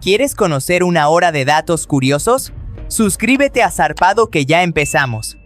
¿Quieres conocer una hora de datos curiosos? Suscríbete a Zarpado que ya empezamos.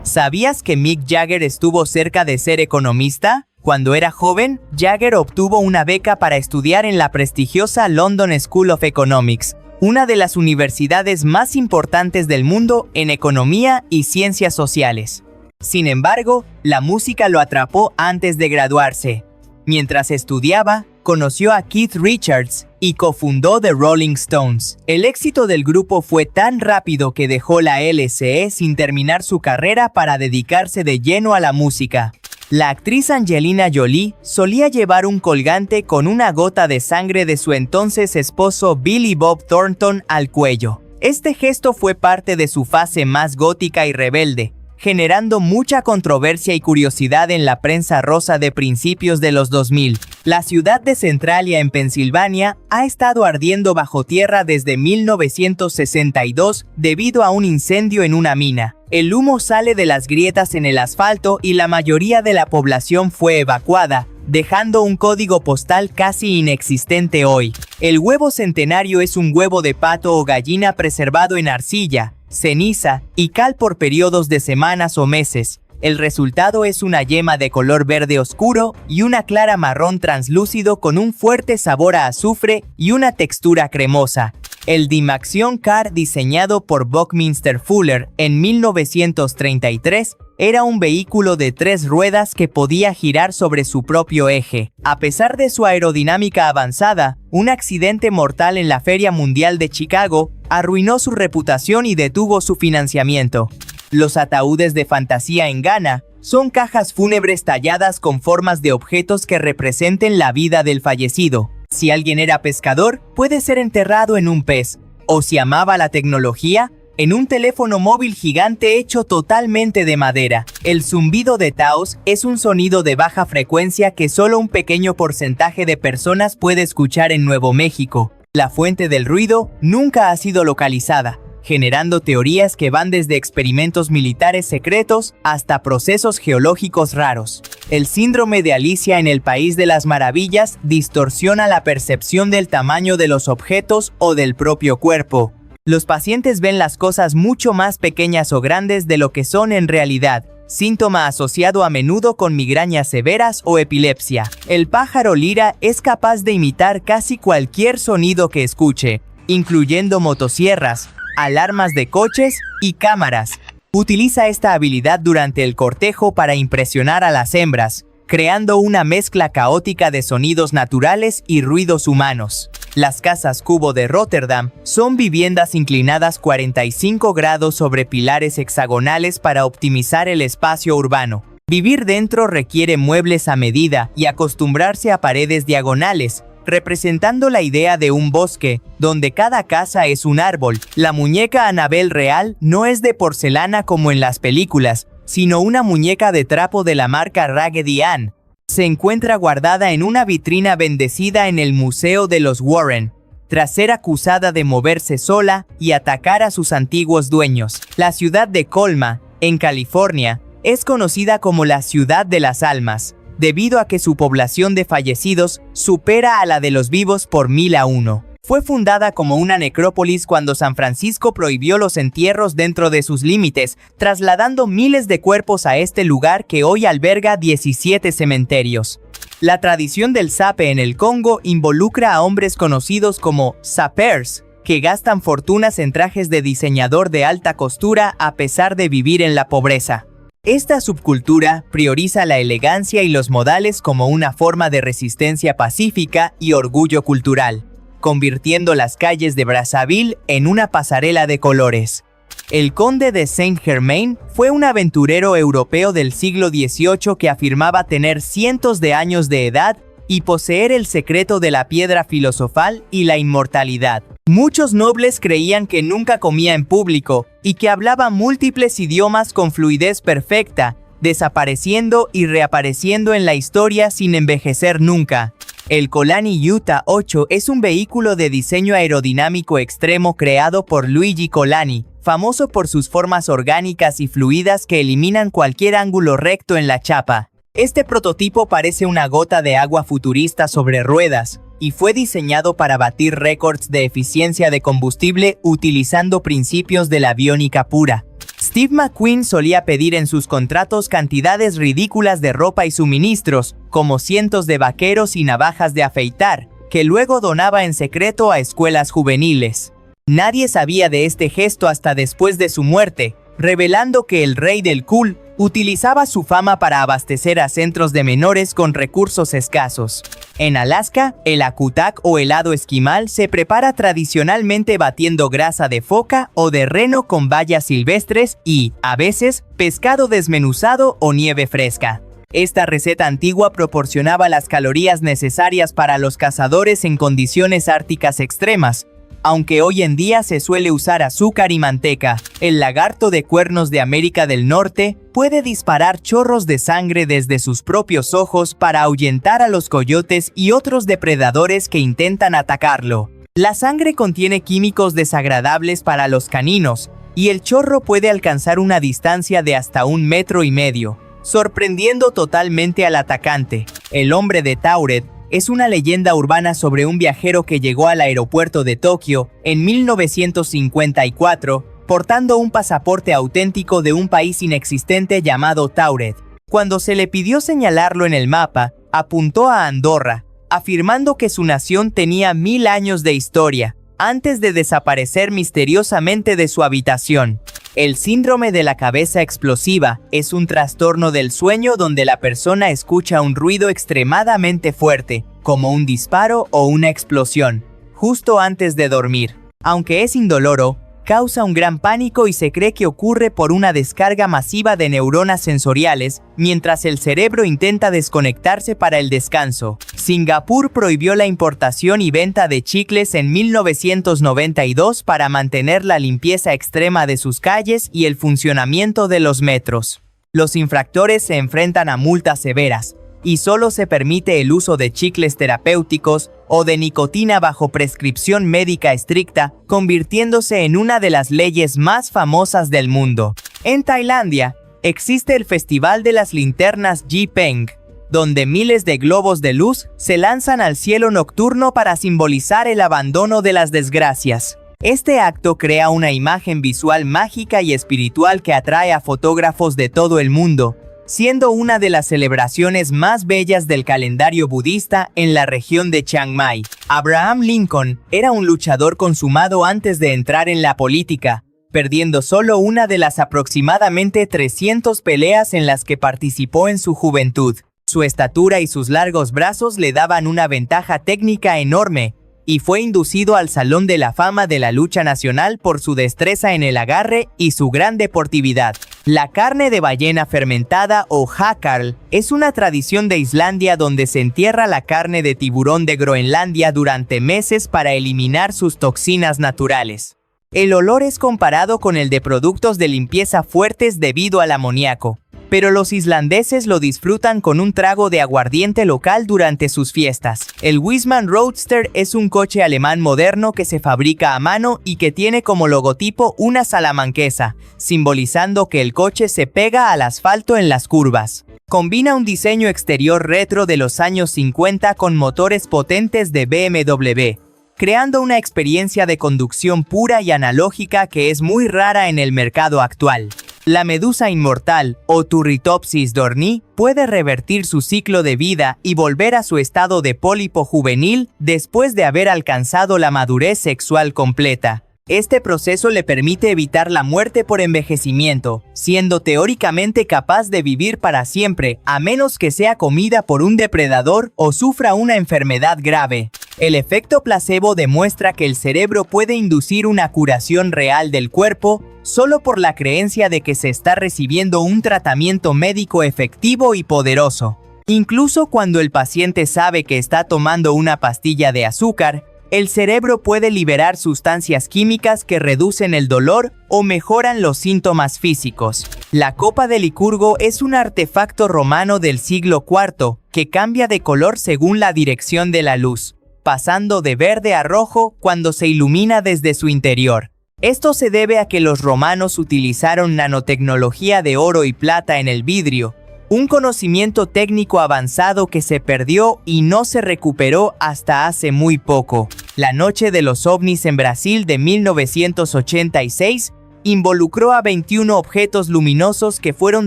¿Sabías que Mick Jagger estuvo cerca de ser economista? Cuando era joven, Jagger obtuvo una beca para estudiar en la prestigiosa London School of Economics, una de las universidades más importantes del mundo en economía y ciencias sociales. Sin embargo, la música lo atrapó antes de graduarse. Mientras estudiaba, conoció a Keith Richards y cofundó The Rolling Stones. El éxito del grupo fue tan rápido que dejó la LCE sin terminar su carrera para dedicarse de lleno a la música. La actriz Angelina Jolie solía llevar un colgante con una gota de sangre de su entonces esposo Billy Bob Thornton al cuello. Este gesto fue parte de su fase más gótica y rebelde, generando mucha controversia y curiosidad en la prensa rosa de principios de los 2000. La ciudad de Centralia en Pensilvania ha estado ardiendo bajo tierra desde 1962 debido a un incendio en una mina. El humo sale de las grietas en el asfalto y la mayoría de la población fue evacuada, dejando un código postal casi inexistente hoy. El huevo centenario es un huevo de pato o gallina preservado en arcilla, ceniza y cal por periodos de semanas o meses. El resultado es una yema de color verde oscuro y una clara marrón translúcido con un fuerte sabor a azufre y una textura cremosa. El Dymaxion Car, diseñado por Buckminster Fuller en 1933, era un vehículo de 3 ruedas que podía girar sobre su propio eje. A pesar de su aerodinámica avanzada, un accidente mortal en la Feria Mundial de Chicago arruinó su reputación y detuvo su financiamiento. Los ataúdes de fantasía en Ghana son cajas fúnebres talladas con formas de objetos que representen la vida del fallecido. Si alguien era pescador, puede ser enterrado en un pez, o si amaba la tecnología, en un teléfono móvil gigante hecho totalmente de madera. El zumbido de Taos es un sonido de baja frecuencia que solo un pequeño porcentaje de personas puede escuchar en Nuevo México. La fuente del ruido nunca ha sido localizada, generando teorías que van desde experimentos militares secretos hasta procesos geológicos raros. El síndrome de Alicia en el País de las Maravillas distorsiona la percepción del tamaño de los objetos o del propio cuerpo. Los pacientes ven las cosas mucho más pequeñas o grandes de lo que son en realidad, síntoma asociado a menudo con migrañas severas o epilepsia. El pájaro lira es capaz de imitar casi cualquier sonido que escuche, incluyendo motosierras, alarmas de coches y cámaras. Utiliza esta habilidad durante el cortejo para impresionar a las hembras, creando una mezcla caótica de sonidos naturales y ruidos humanos. Las casas cubo de Rotterdam son viviendas inclinadas 45 grados sobre pilares hexagonales para optimizar el espacio urbano. Vivir dentro requiere muebles a medida y acostumbrarse a paredes diagonales, representando la idea de un bosque, donde cada casa es un árbol. La muñeca Annabelle real no es de porcelana como en las películas, sino una muñeca de trapo de la marca Raggedy Ann. Se encuentra guardada en una vitrina bendecida en el Museo de los Warren, tras ser acusada de moverse sola y atacar a sus antiguos dueños. La ciudad de Colma, en California, es conocida como la Ciudad de las Almas, debido a que su población de fallecidos supera a la de los vivos por 1000 a 1. Fue fundada como una necrópolis cuando San Francisco prohibió los entierros dentro de sus límites, trasladando miles de cuerpos a este lugar que hoy alberga 17 cementerios. La tradición del sape en el Congo involucra a hombres conocidos como sapeurs, que gastan fortunas en trajes de diseñador de alta costura a pesar de vivir en la pobreza. Esta subcultura prioriza la elegancia y los modales como una forma de resistencia pacífica y orgullo cultural, convirtiendo las calles de Brazzaville en una pasarela de colores. El conde de Saint-Germain fue un aventurero europeo del siglo XVIII que afirmaba tener cientos de años de edad y poseer el secreto de la piedra filosofal y la inmortalidad. Muchos nobles creían que nunca comía en público y que hablaba múltiples idiomas con fluidez perfecta, desapareciendo y reapareciendo en la historia sin envejecer nunca. El Colani Utah 8 es un vehículo de diseño aerodinámico extremo creado por Luigi Colani, famoso por sus formas orgánicas y fluidas que eliminan cualquier ángulo recto en la chapa. Este prototipo parece una gota de agua futurista sobre ruedas, y fue diseñado para batir récords de eficiencia de combustible utilizando principios de la aviónica pura. Steve McQueen solía pedir en sus contratos cantidades ridículas de ropa y suministros, como cientos de vaqueros y navajas de afeitar, que luego donaba en secreto a escuelas juveniles. Nadie sabía de este gesto hasta después de su muerte, revelando que el rey del cool utilizaba su fama para abastecer a centros de menores con recursos escasos. En Alaska, el akutak o helado esquimal se prepara tradicionalmente batiendo grasa de foca o de reno con bayas silvestres y, a veces, pescado desmenuzado o nieve fresca. Esta receta antigua proporcionaba las calorías necesarias para los cazadores en condiciones árticas extremas, aunque hoy en día se suele usar azúcar y manteca. El lagarto de cuernos de América del Norte puede disparar chorros de sangre desde sus propios ojos para ahuyentar a los coyotes y otros depredadores que intentan atacarlo. La sangre contiene químicos desagradables para los caninos, y el chorro puede alcanzar una distancia de hasta 1,5 metros, sorprendiendo totalmente al atacante. El hombre de Tauret es una leyenda urbana sobre un viajero que llegó al aeropuerto de Tokio en 1954, portando un pasaporte auténtico de un país inexistente llamado Tauret. Cuando se le pidió señalarlo en el mapa, apuntó a Andorra, afirmando que su nación tenía 1000 años de historia, antes de desaparecer misteriosamente de su habitación. El síndrome de la cabeza explosiva es un trastorno del sueño donde la persona escucha un ruido extremadamente fuerte, como un disparo o una explosión, justo antes de dormir. Aunque es indoloro, causa un gran pánico y se cree que ocurre por una descarga masiva de neuronas sensoriales mientras el cerebro intenta desconectarse para el descanso. Singapur prohibió la importación y venta de chicles en 1992 para mantener la limpieza extrema de sus calles y el funcionamiento de los metros. Los infractores se enfrentan a multas severas, y solo se permite el uso de chicles terapéuticos o de nicotina bajo prescripción médica estricta, convirtiéndose en una de las leyes más famosas del mundo. En Tailandia, existe el Festival de las Linternas Jipeng, donde miles de globos de luz se lanzan al cielo nocturno para simbolizar el abandono de las desgracias. Este acto crea una imagen visual mágica y espiritual que atrae a fotógrafos de todo el mundo, siendo una de las celebraciones más bellas del calendario budista en la región de Chiang Mai. Abraham Lincoln era un luchador consumado antes de entrar en la política, perdiendo solo una de las aproximadamente 300 peleas en las que participó en su juventud. Su estatura y sus largos brazos le daban una ventaja técnica enorme, y fue inducido al Salón de la Fama de la Lucha Nacional por su destreza en el agarre y su gran deportividad. La carne de ballena fermentada o hakkarl es una tradición de Islandia donde se entierra la carne de tiburón de Groenlandia durante meses para eliminar sus toxinas naturales. El olor es comparado con el de productos de limpieza fuertes debido al amoníaco, pero los islandeses lo disfrutan con un trago de aguardiente local durante sus fiestas. El Wiesmann Roadster es un coche alemán moderno que se fabrica a mano y que tiene como logotipo una salamanquesa, simbolizando que el coche se pega al asfalto en las curvas. Combina un diseño exterior retro de los años 50 con motores potentes de BMW, creando una experiencia de conducción pura y analógica que es muy rara en el mercado actual. La medusa inmortal, o Turritopsis dohrnii, puede revertir su ciclo de vida y volver a su estado de pólipo juvenil después de haber alcanzado la madurez sexual completa. Este proceso le permite evitar la muerte por envejecimiento, siendo teóricamente capaz de vivir para siempre, a menos que sea comida por un depredador o sufra una enfermedad grave. El efecto placebo demuestra que el cerebro puede inducir una curación real del cuerpo solo por la creencia de que se está recibiendo un tratamiento médico efectivo y poderoso. Incluso cuando el paciente sabe que está tomando una pastilla de azúcar, el cerebro puede liberar sustancias químicas que reducen el dolor o mejoran los síntomas físicos. La copa de Licurgo es un artefacto romano del siglo IV que cambia de color según la dirección de la luz, pasando de verde a rojo cuando se ilumina desde su interior. Esto se debe a que los romanos utilizaron nanotecnología de oro y plata en el vidrio, Un conocimiento técnico avanzado que se perdió y no se recuperó hasta hace muy poco. La noche de los ovnis en Brasil de 1986 involucró a 21 objetos luminosos que fueron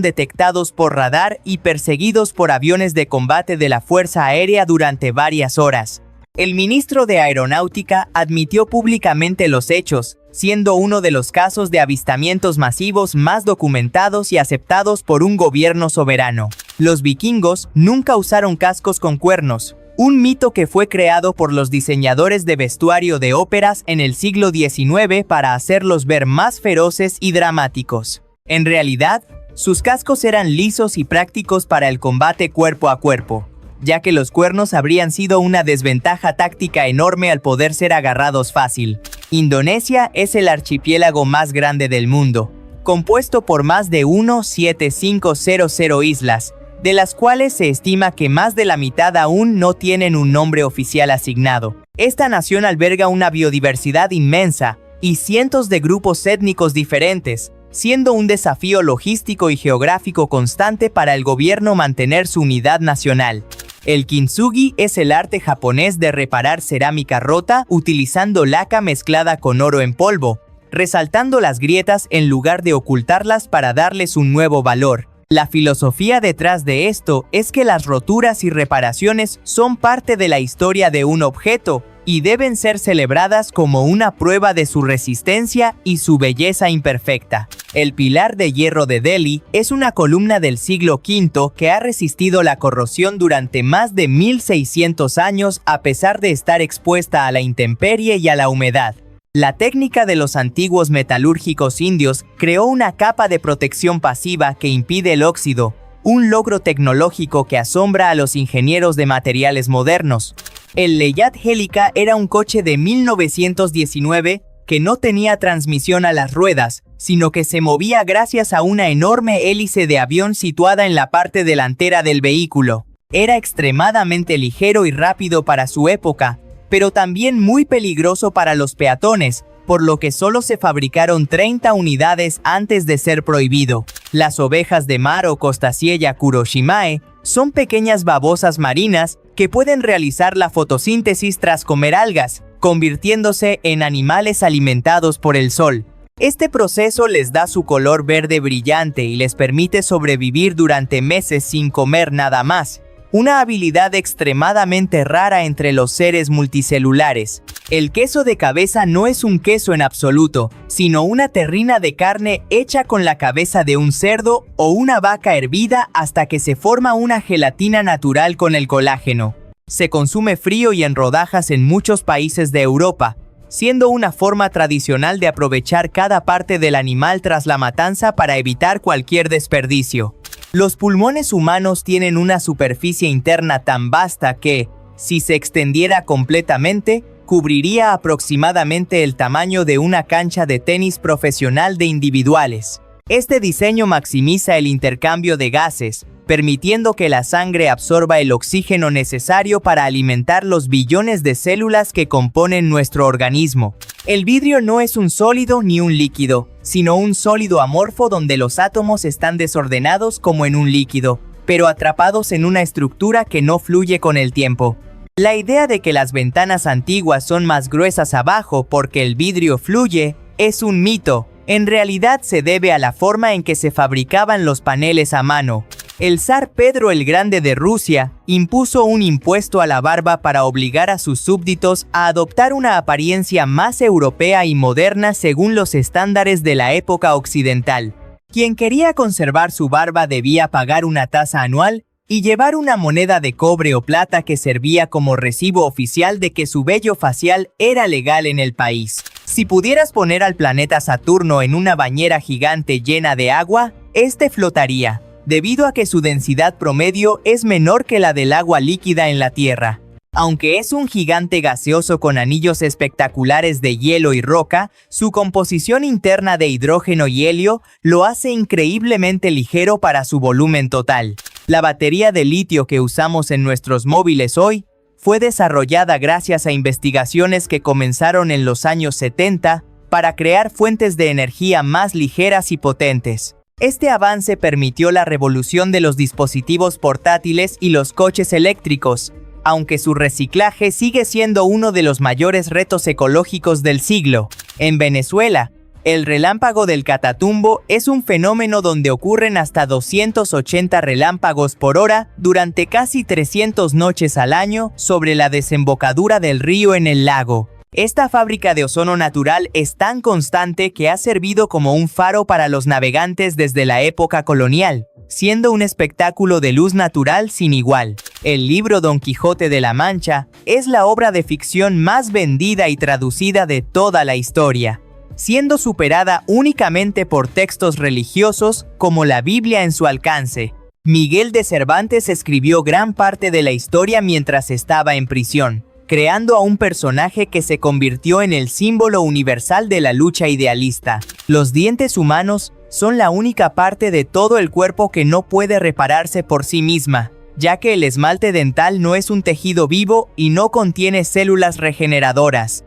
detectados por radar y perseguidos por aviones de combate de la Fuerza Aérea durante varias horas. El ministro de Aeronáutica admitió públicamente los hechos, siendo uno de los casos de avistamientos masivos más documentados y aceptados por un gobierno soberano. Los vikingos nunca usaron cascos con cuernos, un mito que fue creado por los diseñadores de vestuario de óperas en el siglo XIX para hacerlos ver más feroces y dramáticos. En realidad, sus cascos eran lisos y prácticos para el combate cuerpo a cuerpo, ya que los cuernos habrían sido una desventaja táctica enorme al poder ser agarrados fácil. Indonesia es el archipiélago más grande del mundo, compuesto por más de 1,7500 islas, de las cuales se estima que más de la mitad aún no tienen un nombre oficial asignado. Esta nación alberga una biodiversidad inmensa y cientos de grupos étnicos diferentes, siendo un desafío logístico y geográfico constante para el gobierno mantener su unidad nacional. El kintsugi es el arte japonés de reparar cerámica rota utilizando laca mezclada con oro en polvo, resaltando las grietas en lugar de ocultarlas para darles un nuevo valor. La filosofía detrás de esto es que las roturas y reparaciones son parte de la historia de un objeto y deben ser celebradas como una prueba de su resistencia y su belleza imperfecta. El pilar de hierro de Delhi es una columna del siglo V que ha resistido la corrosión durante más de 1600 años a pesar de estar expuesta a la intemperie y a la humedad. La técnica de los antiguos metalúrgicos indios creó una capa de protección pasiva que impide el óxido, un logro tecnológico que asombra a los ingenieros de materiales modernos. El Leyat Helica era un coche de 1919 que no tenía transmisión a las ruedas, sino que se movía gracias a una enorme hélice de avión situada en la parte delantera del vehículo. Era extremadamente ligero y rápido para su época, pero también muy peligroso para los peatones, por lo que solo se fabricaron 30 unidades antes de ser prohibido. Las ovejas de mar o Costacea kuroshimae son pequeñas babosas marinas que pueden realizar la fotosíntesis tras comer algas, convirtiéndose en animales alimentados por el sol. Este proceso les da su color verde brillante y les permite sobrevivir durante meses sin comer nada más, una habilidad extremadamente rara entre los seres multicelulares. El queso de cabeza no es un queso en absoluto, sino una terrina de carne hecha con la cabeza de un cerdo o una vaca hervida hasta que se forma una gelatina natural con el colágeno. Se consume frío y en rodajas en muchos países de Europa, siendo una forma tradicional de aprovechar cada parte del animal tras la matanza para evitar cualquier desperdicio. Los pulmones humanos tienen una superficie interna tan vasta que, si se extendiera completamente, cubriría aproximadamente el tamaño de una cancha de tenis profesional de individuales. Este diseño maximiza el intercambio de gases, permitiendo que la sangre absorba el oxígeno necesario para alimentar los billones de células que componen nuestro organismo. El vidrio no es un sólido ni un líquido, sino un sólido amorfo donde los átomos están desordenados como en un líquido, pero atrapados en una estructura que no fluye con el tiempo. La idea de que las ventanas antiguas son más gruesas abajo porque el vidrio fluye es un mito. En realidad se debe a la forma en que se fabricaban los paneles a mano. El zar Pedro el Grande de Rusia impuso un impuesto a la barba para obligar a sus súbditos a adoptar una apariencia más europea y moderna según los estándares de la época occidental. Quien quería conservar su barba debía pagar una tasa anual y llevar una moneda de cobre o plata que servía como recibo oficial de que su vello facial era legal en el país. Si pudieras poner al planeta Saturno en una bañera gigante llena de agua, este flotaría, debido a que su densidad promedio es menor que la del agua líquida en la Tierra. Aunque es un gigante gaseoso con anillos espectaculares de hielo y roca, su composición interna de hidrógeno y helio lo hace increíblemente ligero para su volumen total. La batería de litio que usamos en nuestros móviles hoy fue desarrollada gracias a investigaciones que comenzaron en los años 70 para crear fuentes de energía más ligeras y potentes. Este avance permitió la revolución de los dispositivos portátiles y los coches eléctricos, aunque su reciclaje sigue siendo uno de los mayores retos ecológicos del siglo. En Venezuela, el relámpago del Catatumbo es un fenómeno donde ocurren hasta 280 relámpagos por hora durante casi 300 noches al año sobre la desembocadura del río en el lago. Esta fábrica de ozono natural es tan constante que ha servido como un faro para los navegantes desde la época colonial, siendo un espectáculo de luz natural sin igual. El libro Don Quijote de la Mancha es la obra de ficción más vendida y traducida de toda la historia, siendo superada únicamente por textos religiosos como la Biblia en su alcance. Miguel de Cervantes escribió gran parte de la historia mientras estaba en prisión, creando a un personaje que se convirtió en el símbolo universal de la lucha idealista. Los dientes humanos son la única parte de todo el cuerpo que no puede repararse por sí misma, ya que el esmalte dental no es un tejido vivo y no contiene células regeneradoras.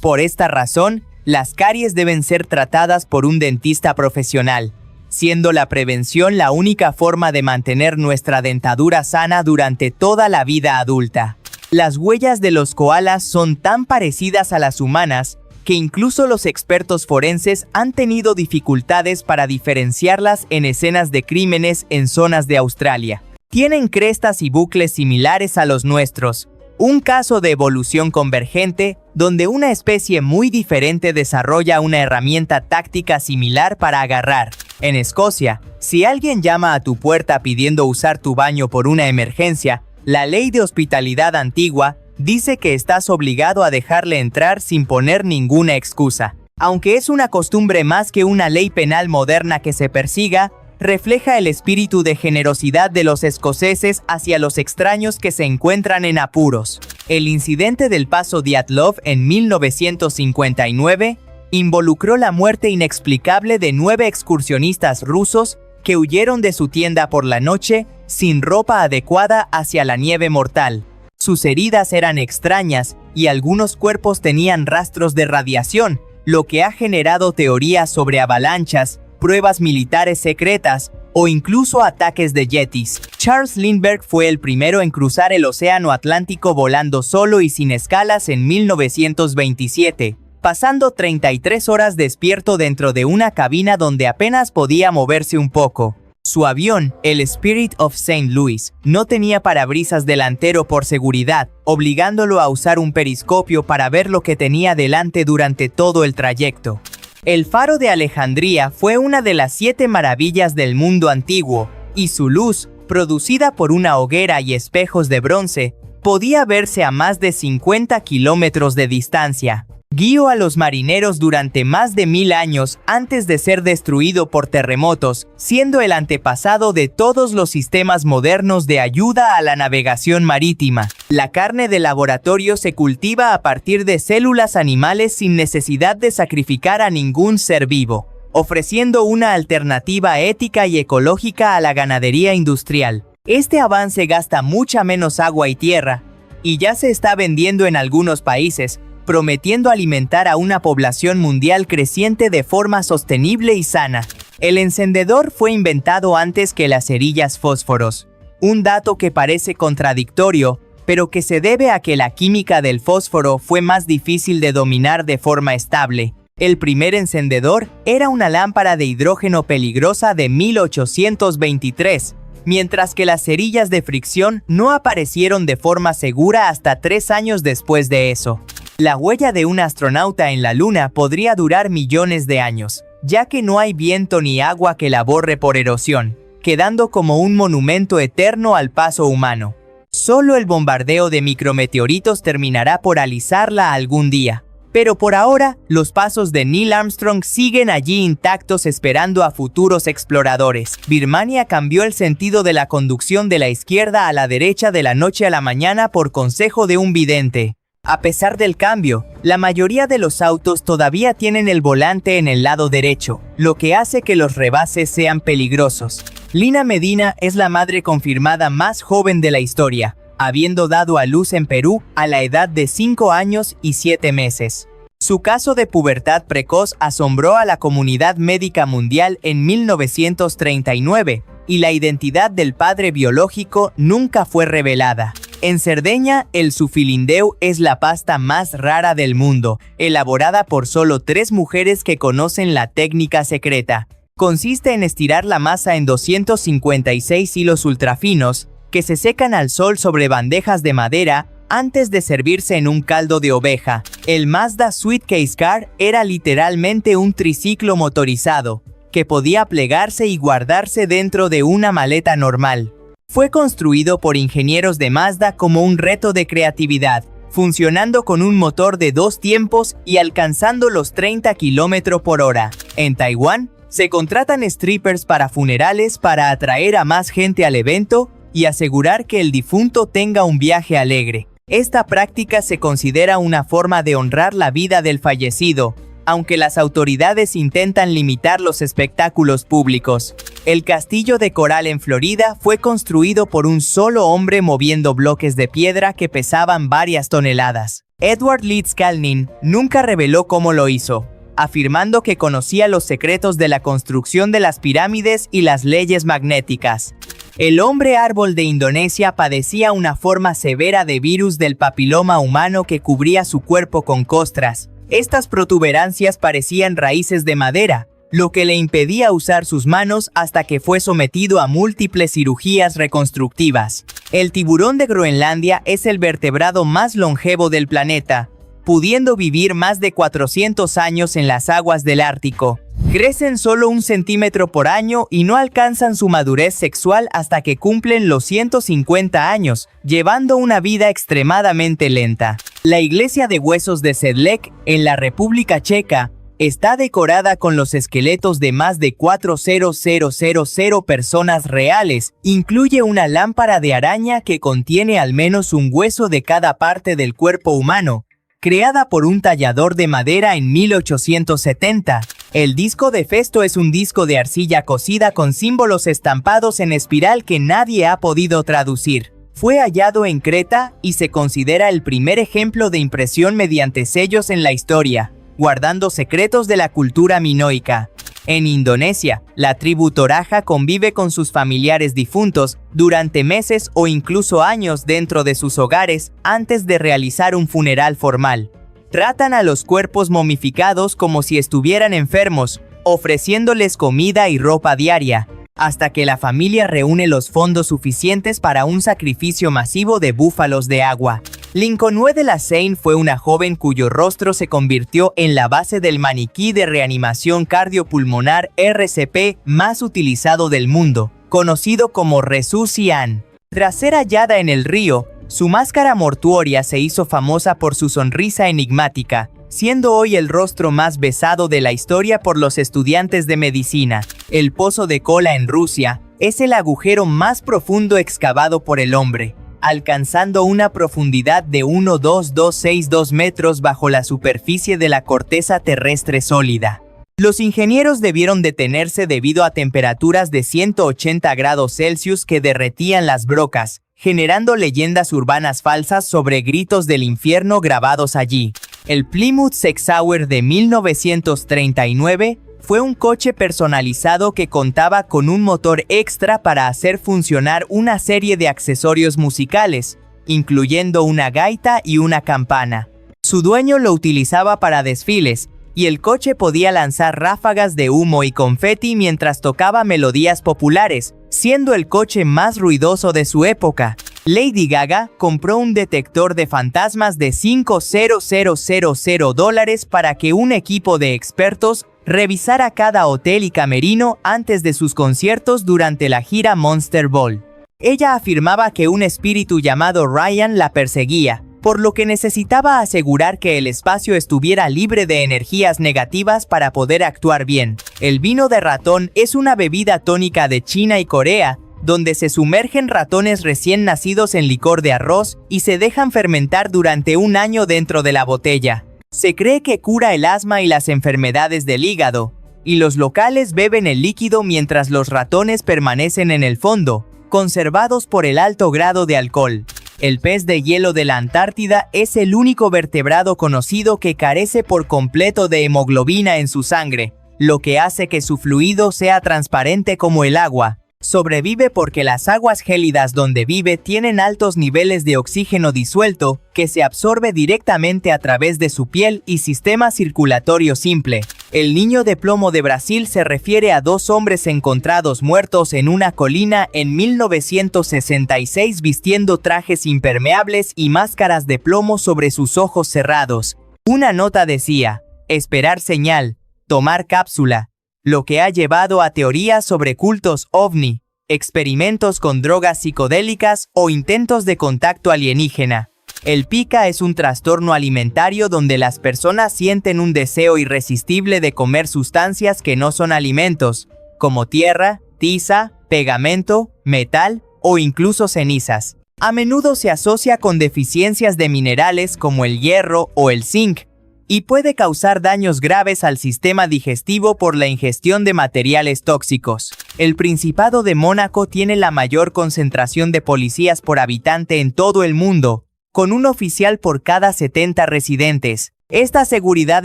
Por esta razón, las caries deben ser tratadas por un dentista profesional, siendo la prevención la única forma de mantener nuestra dentadura sana durante toda la vida adulta. Las huellas de los koalas son tan parecidas a las humanas que incluso los expertos forenses han tenido dificultades para diferenciarlas en escenas de crímenes en zonas de Australia. Tienen crestas y bucles similares a los nuestros, un caso de evolución convergente donde una especie muy diferente desarrolla una herramienta táctica similar para agarrar. En Escocia, si alguien llama a tu puerta pidiendo usar tu baño por una emergencia, la ley de hospitalidad antigua dice que estás obligado a dejarle entrar sin poner ninguna excusa. Aunque es una costumbre más que una ley penal moderna que se persiga, refleja el espíritu de generosidad de los escoceses hacia los extraños que se encuentran en apuros. El incidente del paso Dyatlov en 1959 involucró la muerte inexplicable de 9 excursionistas rusos que huyeron de su tienda por la noche sin ropa adecuada hacia la nieve mortal. Sus heridas eran extrañas y algunos cuerpos tenían rastros de radiación, lo que ha generado teorías sobre avalanchas, pruebas militares secretas o incluso ataques de yetis. Charles Lindbergh fue el primero en cruzar el Océano Atlántico volando solo y sin escalas en 1927, pasando 33 horas despierto dentro de una cabina donde apenas podía moverse un poco. Su avión, el Spirit of St. Louis, no tenía parabrisas delantero por seguridad, obligándolo a usar un periscopio para ver lo que tenía delante durante todo el trayecto. El faro de Alejandría fue una de las 7 maravillas del mundo antiguo, y su luz, producida por una hoguera y espejos de bronce, podía verse a más de 50 kilómetros de distancia. Guió a los marineros durante más de 1000 años antes de ser destruido por terremotos, siendo el antepasado de todos los sistemas modernos de ayuda a la navegación marítima. La carne de laboratorio se cultiva a partir de células animales sin necesidad de sacrificar a ningún ser vivo, ofreciendo una alternativa ética y ecológica a la ganadería industrial. Este avance gasta mucha menos agua y tierra, y ya se está vendiendo en algunos países, prometiendo alimentar a una población mundial creciente de forma sostenible y sana. El encendedor fue inventado antes que las cerillas fósforos, un dato que parece contradictorio, pero que se debe a que la química del fósforo fue más difícil de dominar de forma estable. El primer encendedor era una lámpara de hidrógeno peligrosa de 1823, mientras que las cerillas de fricción no aparecieron de forma segura hasta 3 años después de eso. La huella de un astronauta en la Luna podría durar millones de años, ya que no hay viento ni agua que la borre por erosión, quedando como un monumento eterno al paso humano. Solo el bombardeo de micrometeoritos terminará por alisarla algún día. Pero por ahora, los pasos de Neil Armstrong siguen allí intactos esperando a futuros exploradores. Birmania cambió el sentido de la conducción de la izquierda a la derecha de la noche a la mañana por consejo de un vidente. A pesar del cambio, la mayoría de los autos todavía tienen el volante en el lado derecho, lo que hace que los rebases sean peligrosos. Lina Medina es la madre confirmada más joven de la historia, habiendo dado a luz en Perú a la edad de 5 años y 7 meses. Su caso de pubertad precoz asombró a la comunidad médica mundial en 1939, y la identidad del padre biológico nunca fue revelada. En Cerdeña, el sufilindeu es la pasta más rara del mundo, elaborada por solo 3 mujeres que conocen la técnica secreta. Consiste en estirar la masa en 256 hilos ultrafinos, que se secan al sol sobre bandejas de madera antes de servirse en un caldo de oveja. El Mazda Suitcase Car era literalmente un triciclo motorizado, que podía plegarse y guardarse dentro de una maleta normal. Fue construido por ingenieros de Mazda como un reto de creatividad, funcionando con un motor de 2 tiempos y alcanzando los 30 km por hora. En Taiwán, se contratan strippers para funerales para atraer a más gente al evento y asegurar que el difunto tenga un viaje alegre. Esta práctica se considera una forma de honrar la vida del fallecido, aunque las autoridades intentan limitar los espectáculos públicos. El castillo de coral en Florida fue construido por un solo hombre moviendo bloques de piedra que pesaban varias toneladas. Edward Leeds Calnin nunca reveló cómo lo hizo, afirmando que conocía los secretos de la construcción de las pirámides y las leyes magnéticas. El hombre árbol de Indonesia padecía una forma severa de virus del papiloma humano que cubría su cuerpo con costras. Estas protuberancias parecían raíces de madera, lo que le impedía usar sus manos hasta que fue sometido a múltiples cirugías reconstructivas. El tiburón de Groenlandia es el vertebrado más longevo del planeta, pudiendo vivir más de 400 años en las aguas del Ártico. Crecen solo 1 centímetro por año y no alcanzan su madurez sexual hasta que cumplen los 150 años, llevando una vida extremadamente lenta. La iglesia de huesos de Sedlec, en la República Checa, está decorada con los esqueletos de más de 4.000 personas reales. Incluye una lámpara de araña que contiene al menos un hueso de cada parte del cuerpo humano, creada por un tallador de madera en 1870. El disco de Festo es un disco de arcilla cocida con símbolos estampados en espiral que nadie ha podido traducir. Fue hallado en Creta y se considera el primer ejemplo de impresión mediante sellos en la historia, guardando secretos de la cultura minoica. En Indonesia, la tribu Toraja convive con sus familiares difuntos durante meses o incluso años dentro de sus hogares antes de realizar un funeral formal. Tratan a los cuerpos momificados como si estuvieran enfermos, ofreciéndoles comida y ropa diaria, hasta que la familia reúne los fondos suficientes para un sacrificio masivo de búfalos de agua. Lincolnue de la Seine fue una joven cuyo rostro se convirtió en la base del maniquí de reanimación cardiopulmonar RCP más utilizado del mundo, conocido como Resucian. Tras ser hallada en el río, su máscara mortuoria se hizo famosa por su sonrisa enigmática, siendo hoy el rostro más besado de la historia por los estudiantes de medicina. El pozo de Kola en Rusia es el agujero más profundo excavado por el hombre, alcanzando una profundidad de 1,2262 metros bajo la superficie de la corteza terrestre sólida. Los ingenieros debieron detenerse debido a temperaturas de 180 grados Celsius que derretían las brocas, generando leyendas urbanas falsas sobre gritos del infierno grabados allí. El Plymouth Sexauer de 1939 fue un coche personalizado que contaba con un motor extra para hacer funcionar una serie de accesorios musicales, incluyendo una gaita y una campana. Su dueño lo utilizaba para desfiles, y el coche podía lanzar ráfagas de humo y confeti mientras tocaba melodías populares, siendo el coche más ruidoso de su época. Lady Gaga compró un detector de fantasmas de $5,000 para que un equipo de expertos revisara cada hotel y camerino antes de sus conciertos durante la gira Monster Ball. Ella afirmaba que un espíritu llamado Ryan la perseguía, por lo que necesitaba asegurar que el espacio estuviera libre de energías negativas para poder actuar bien. El vino de ratón es una bebida tónica de China y Corea, donde se sumergen ratones recién nacidos en licor de arroz y se dejan fermentar durante 1 año dentro de la botella. Se cree que cura el asma y las enfermedades del hígado, y los locales beben el líquido mientras los ratones permanecen en el fondo, conservados por el alto grado de alcohol. El pez de hielo de la Antártida es el único vertebrado conocido que carece por completo de hemoglobina en su sangre, lo que hace que su fluido sea transparente como el agua. Sobrevive porque las aguas gélidas donde vive tienen altos niveles de oxígeno disuelto que se absorbe directamente a través de su piel y sistema circulatorio simple. El niño de plomo de Brasil se refiere a dos hombres encontrados muertos en una colina en 1966 vistiendo trajes impermeables y máscaras de plomo sobre sus ojos cerrados. Una nota decía: esperar señal, tomar cápsula, lo que ha llevado a teorías sobre cultos ovni, experimentos con drogas psicodélicas o intentos de contacto alienígena. El pica es un trastorno alimentario donde las personas sienten un deseo irresistible de comer sustancias que no son alimentos, como tierra, tiza, pegamento, metal o incluso cenizas. A menudo se asocia con deficiencias de minerales como el hierro o el zinc, y puede causar daños graves al sistema digestivo por la ingestión de materiales tóxicos. El Principado de Mónaco tiene la mayor concentración de policías por habitante en todo el mundo, con un oficial por cada 70 residentes. Esta seguridad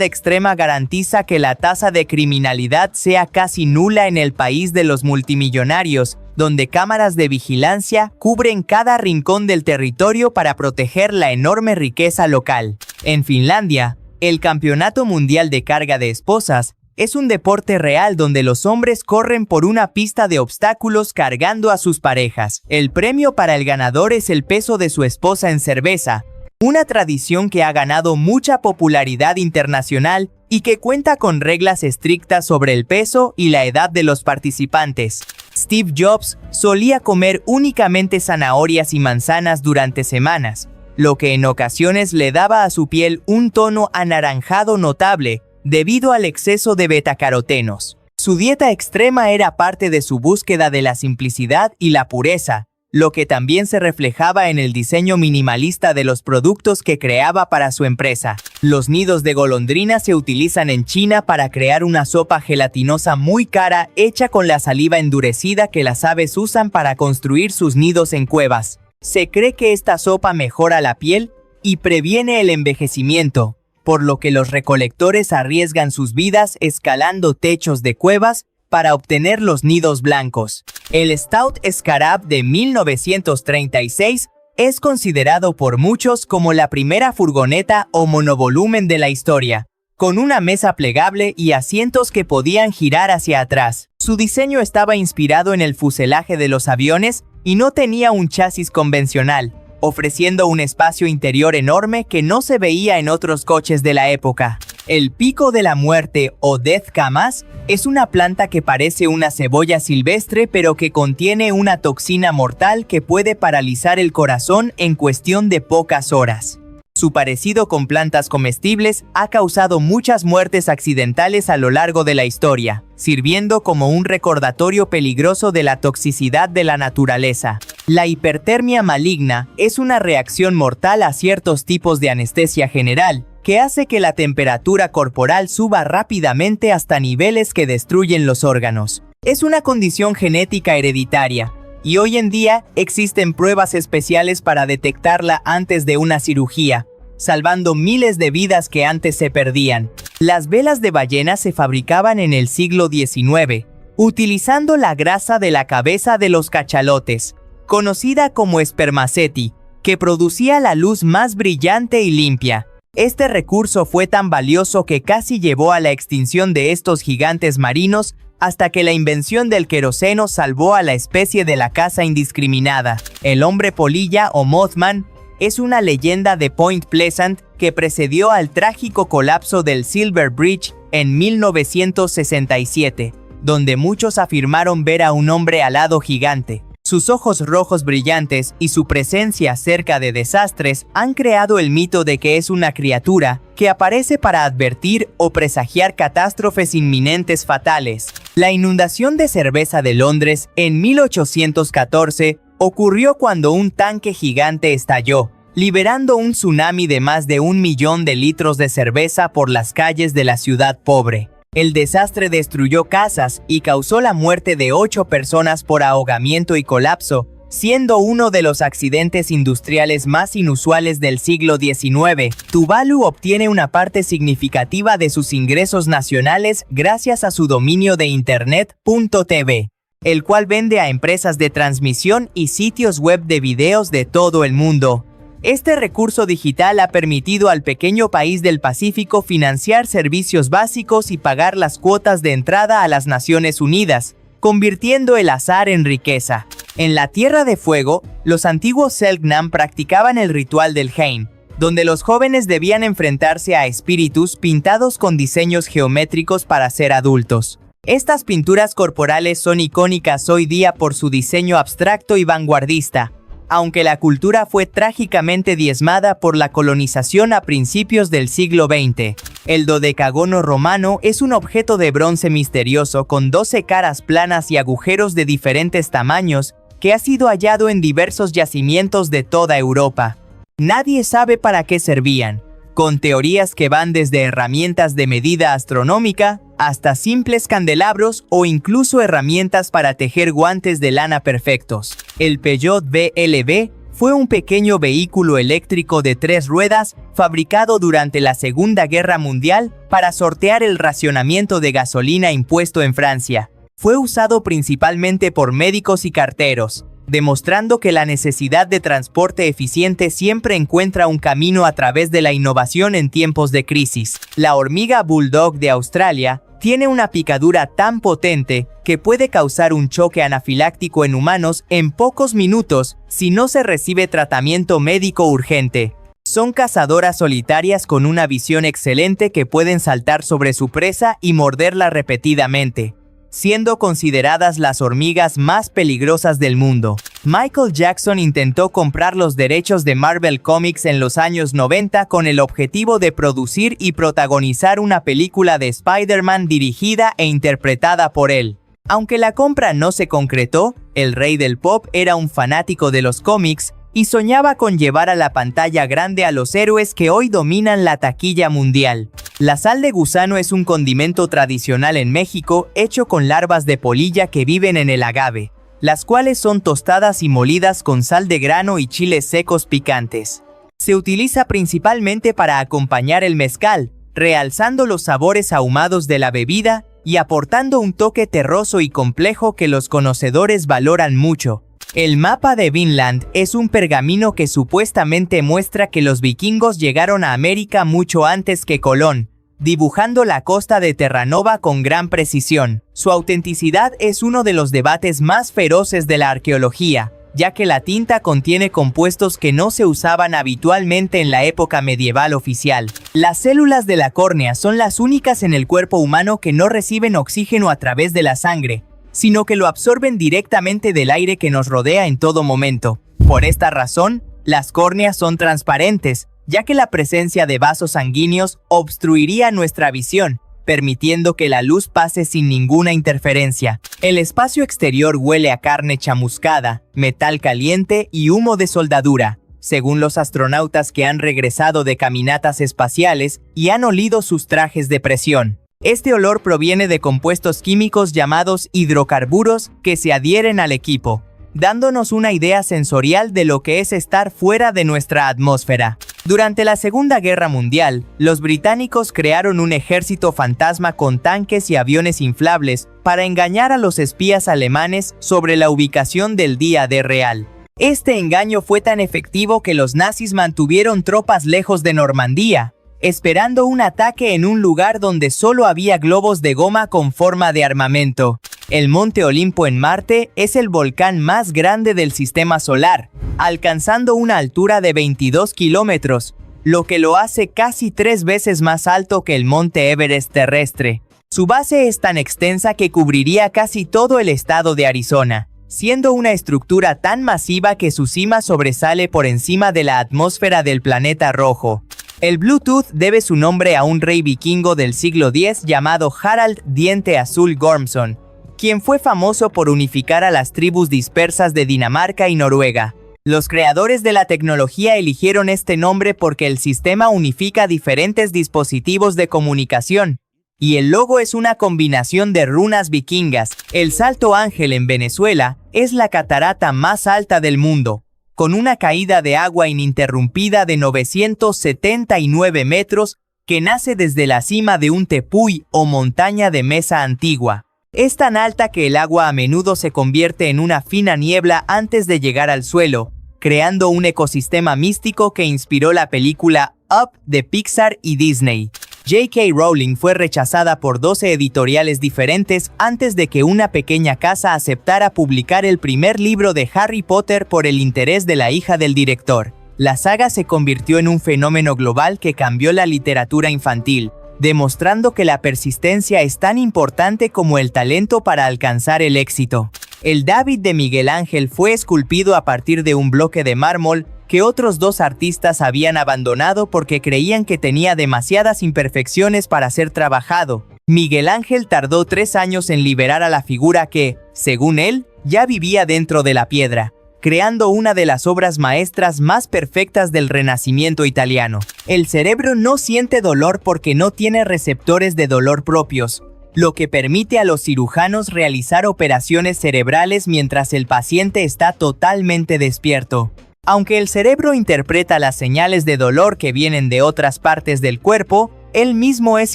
extrema garantiza que la tasa de criminalidad sea casi nula en el país de los multimillonarios, donde cámaras de vigilancia cubren cada rincón del territorio para proteger la enorme riqueza local. En Finlandia, el Campeonato Mundial de Carga de Esposas es un deporte real donde los hombres corren por una pista de obstáculos cargando a sus parejas. El premio para el ganador es el peso de su esposa en cerveza, una tradición que ha ganado mucha popularidad internacional y que cuenta con reglas estrictas sobre el peso y la edad de los participantes. Steve Jobs solía comer únicamente zanahorias y manzanas durante semanas, lo que en ocasiones le daba a su piel un tono anaranjado notable debido al exceso de betacarotenos. Su dieta extrema era parte de su búsqueda de la simplicidad y la pureza, lo que también se reflejaba en el diseño minimalista de los productos que creaba para su empresa. Los nidos de golondrina se utilizan en China para crear una sopa gelatinosa muy cara hecha con la saliva endurecida que las aves usan para construir sus nidos en cuevas. Se cree que esta sopa mejora la piel y previene el envejecimiento, por lo que los recolectores arriesgan sus vidas escalando techos de cuevas para obtener los nidos blancos. El Stout Scarab de 1936 es considerado por muchos como la primera furgoneta o monovolumen de la historia, con una mesa plegable y asientos que podían girar hacia atrás. Su diseño estaba inspirado en el fuselaje de los aviones y no tenía un chasis convencional, ofreciendo un espacio interior enorme que no se veía en otros coches de la época. El pico de la muerte o Death Camas es una planta que parece una cebolla silvestre pero que contiene una toxina mortal que puede paralizar el corazón en cuestión de pocas horas. Su parecido con plantas comestibles ha causado muchas muertes accidentales a lo largo de la historia, sirviendo como un recordatorio peligroso de la toxicidad de la naturaleza. La hipertermia maligna es una reacción mortal a ciertos tipos de anestesia general, que hace que la temperatura corporal suba rápidamente hasta niveles que destruyen los órganos. Es una condición genética hereditaria, y hoy en día existen pruebas especiales para detectarla antes de una cirugía, salvando miles de vidas que antes se perdían. Las velas de ballena se fabricaban en el siglo XIX, utilizando la grasa de la cabeza de los cachalotes, conocida como spermaceti, que producía la luz más brillante y limpia. Este recurso fue tan valioso que casi llevó a la extinción de estos gigantes marinos hasta que la invención del queroseno salvó a la especie de la caza indiscriminada. El hombre polilla o Mothman es una leyenda de Point Pleasant que precedió al trágico colapso del Silver Bridge en 1967, donde muchos afirmaron ver a un hombre alado gigante. Sus ojos rojos brillantes y su presencia cerca de desastres han creado el mito de que es una criatura que aparece para advertir o presagiar catástrofes inminentes fatales. La inundación de cerveza de Londres en 1814 ocurrió cuando un tanque gigante estalló, liberando un tsunami de más de 1 millón de litros de cerveza por las calles de la ciudad pobre. El desastre destruyó casas y causó la muerte de 8 personas por ahogamiento y colapso, Siendo uno de los accidentes industriales más inusuales del siglo XIX, Tuvalu obtiene una parte significativa de sus ingresos nacionales gracias a su dominio de Internet.tv, el cual vende a empresas de transmisión y sitios web de videos de todo el mundo. Este recurso digital ha permitido al pequeño país del Pacífico financiar servicios básicos y pagar las cuotas de entrada a las Naciones Unidas, convirtiendo el azar en riqueza. En la Tierra de Fuego, los antiguos Selknam practicaban el ritual del Heim, donde los jóvenes debían enfrentarse a espíritus pintados con diseños geométricos para ser adultos. Estas pinturas corporales son icónicas hoy día por su diseño abstracto y vanguardista, aunque la cultura fue trágicamente diezmada por la colonización a principios del siglo XX. El dodecagono romano es un objeto de bronce misterioso con 12 caras planas y agujeros de diferentes tamaños que ha sido hallado en diversos yacimientos de toda Europa. Nadie sabe para qué servían, con teorías que van desde herramientas de medida astronómica hasta simples candelabros o incluso herramientas para tejer guantes de lana perfectos. El Peugeot BLB fue un pequeño vehículo eléctrico de 3 ruedas fabricado durante la Segunda Guerra Mundial para sortear el racionamiento de gasolina impuesto en Francia. Fue usado principalmente por médicos y carteros, demostrando que la necesidad de transporte eficiente siempre encuentra un camino a través de la innovación en tiempos de crisis. La hormiga bulldog de Australia tiene una picadura tan potente que puede causar un choque anafiláctico en humanos en pocos minutos si no se recibe tratamiento médico urgente. Son cazadoras solitarias con una visión excelente que pueden saltar sobre su presa y morderla repetidamente, siendo consideradas las hormigas más peligrosas del mundo. Michael Jackson intentó comprar los derechos de Marvel Comics en los años 90 con el objetivo de producir y protagonizar una película de Spider-Man dirigida e interpretada por él. Aunque la compra no se concretó, el rey del pop era un fanático de los cómics y soñaba con llevar a la pantalla grande a los héroes que hoy dominan la taquilla mundial. La sal de gusano es un condimento tradicional en México hecho con larvas de polilla que viven en el agave, las cuales son tostadas y molidas con sal de grano y chiles secos picantes. Se utiliza principalmente para acompañar el mezcal, realzando los sabores ahumados de la bebida y aportando un toque terroso y complejo que los conocedores valoran mucho. El mapa de Vinland es un pergamino que supuestamente muestra que los vikingos llegaron a América mucho antes que Colón, dibujando la costa de Terranova con gran precisión. Su autenticidad es uno de los debates más feroces de la arqueología, ya que la tinta contiene compuestos que no se usaban habitualmente en la época medieval oficial. Las células de la córnea son las únicas en el cuerpo humano que no reciben oxígeno a través de la sangre, sino que lo absorben directamente del aire que nos rodea en todo momento. Por esta razón, las córneas son transparentes, ya que la presencia de vasos sanguíneos obstruiría nuestra visión, permitiendo que la luz pase sin ninguna interferencia. El espacio exterior huele a carne chamuscada, metal caliente y humo de soldadura, según los astronautas que han regresado de caminatas espaciales y han olido sus trajes de presión. Este olor proviene de compuestos químicos llamados hidrocarburos que se adhieren al equipo, dándonos una idea sensorial de lo que es estar fuera de nuestra atmósfera. Durante la Segunda Guerra Mundial, los británicos crearon un ejército fantasma con tanques y aviones inflables para engañar a los espías alemanes sobre la ubicación del día D real. Este engaño fue tan efectivo que los nazis mantuvieron tropas lejos de Normandía, esperando un ataque en un lugar donde solo había globos de goma con forma de armamento. El Monte Olimpo en Marte es el volcán más grande del sistema solar, alcanzando una altura de 22 kilómetros, lo que lo hace casi 3 veces más alto que el Monte Everest terrestre. Su base es tan extensa que cubriría casi todo el estado de Arizona, siendo una estructura tan masiva que su cima sobresale por encima de la atmósfera del planeta rojo. El Bluetooth debe su nombre a un rey vikingo del siglo X llamado Harald Diente Azul Gormson, quien fue famoso por unificar a las tribus dispersas de Dinamarca y Noruega. Los creadores de la tecnología eligieron este nombre porque el sistema unifica diferentes dispositivos de comunicación, y el logo es una combinación de runas vikingas. El Salto Ángel en Venezuela es la catarata más alta del mundo, con una caída de agua ininterrumpida de 979 metros que nace desde la cima de un tepuy o montaña de mesa antigua. Es tan alta que el agua a menudo se convierte en una fina niebla antes de llegar al suelo, creando un ecosistema místico que inspiró la película Up de Pixar y Disney. J.K. Rowling fue rechazada por 12 editoriales diferentes antes de que una pequeña casa aceptara publicar el primer libro de Harry Potter por el interés de la hija del director. La saga se convirtió en un fenómeno global que cambió la literatura infantil, demostrando que la persistencia es tan importante como el talento para alcanzar el éxito. El David de Miguel Ángel fue esculpido a partir de un bloque de mármol que otros dos artistas habían abandonado porque creían que tenía demasiadas imperfecciones para ser trabajado. Miguel Ángel tardó 3 años en liberar a la figura que, según él, ya vivía dentro de la piedra, creando una de las obras maestras más perfectas del Renacimiento italiano. El cerebro no siente dolor porque no tiene receptores de dolor propios, lo que permite a los cirujanos realizar operaciones cerebrales mientras el paciente está totalmente despierto. Aunque el cerebro interpreta las señales de dolor que vienen de otras partes del cuerpo, él mismo es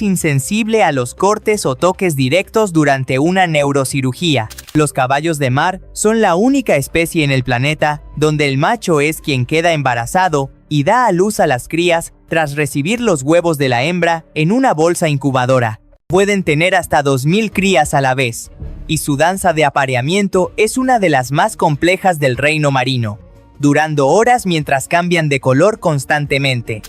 insensible a los cortes o toques directos durante una neurocirugía. Los caballos de mar son la única especie en el planeta donde el macho es quien queda embarazado y da a luz a las crías tras recibir los huevos de la hembra en una bolsa incubadora. Pueden tener hasta 2000 crías a la vez, y su danza de apareamiento es una de las más complejas del reino marino, durando horas mientras cambian de color constantemente.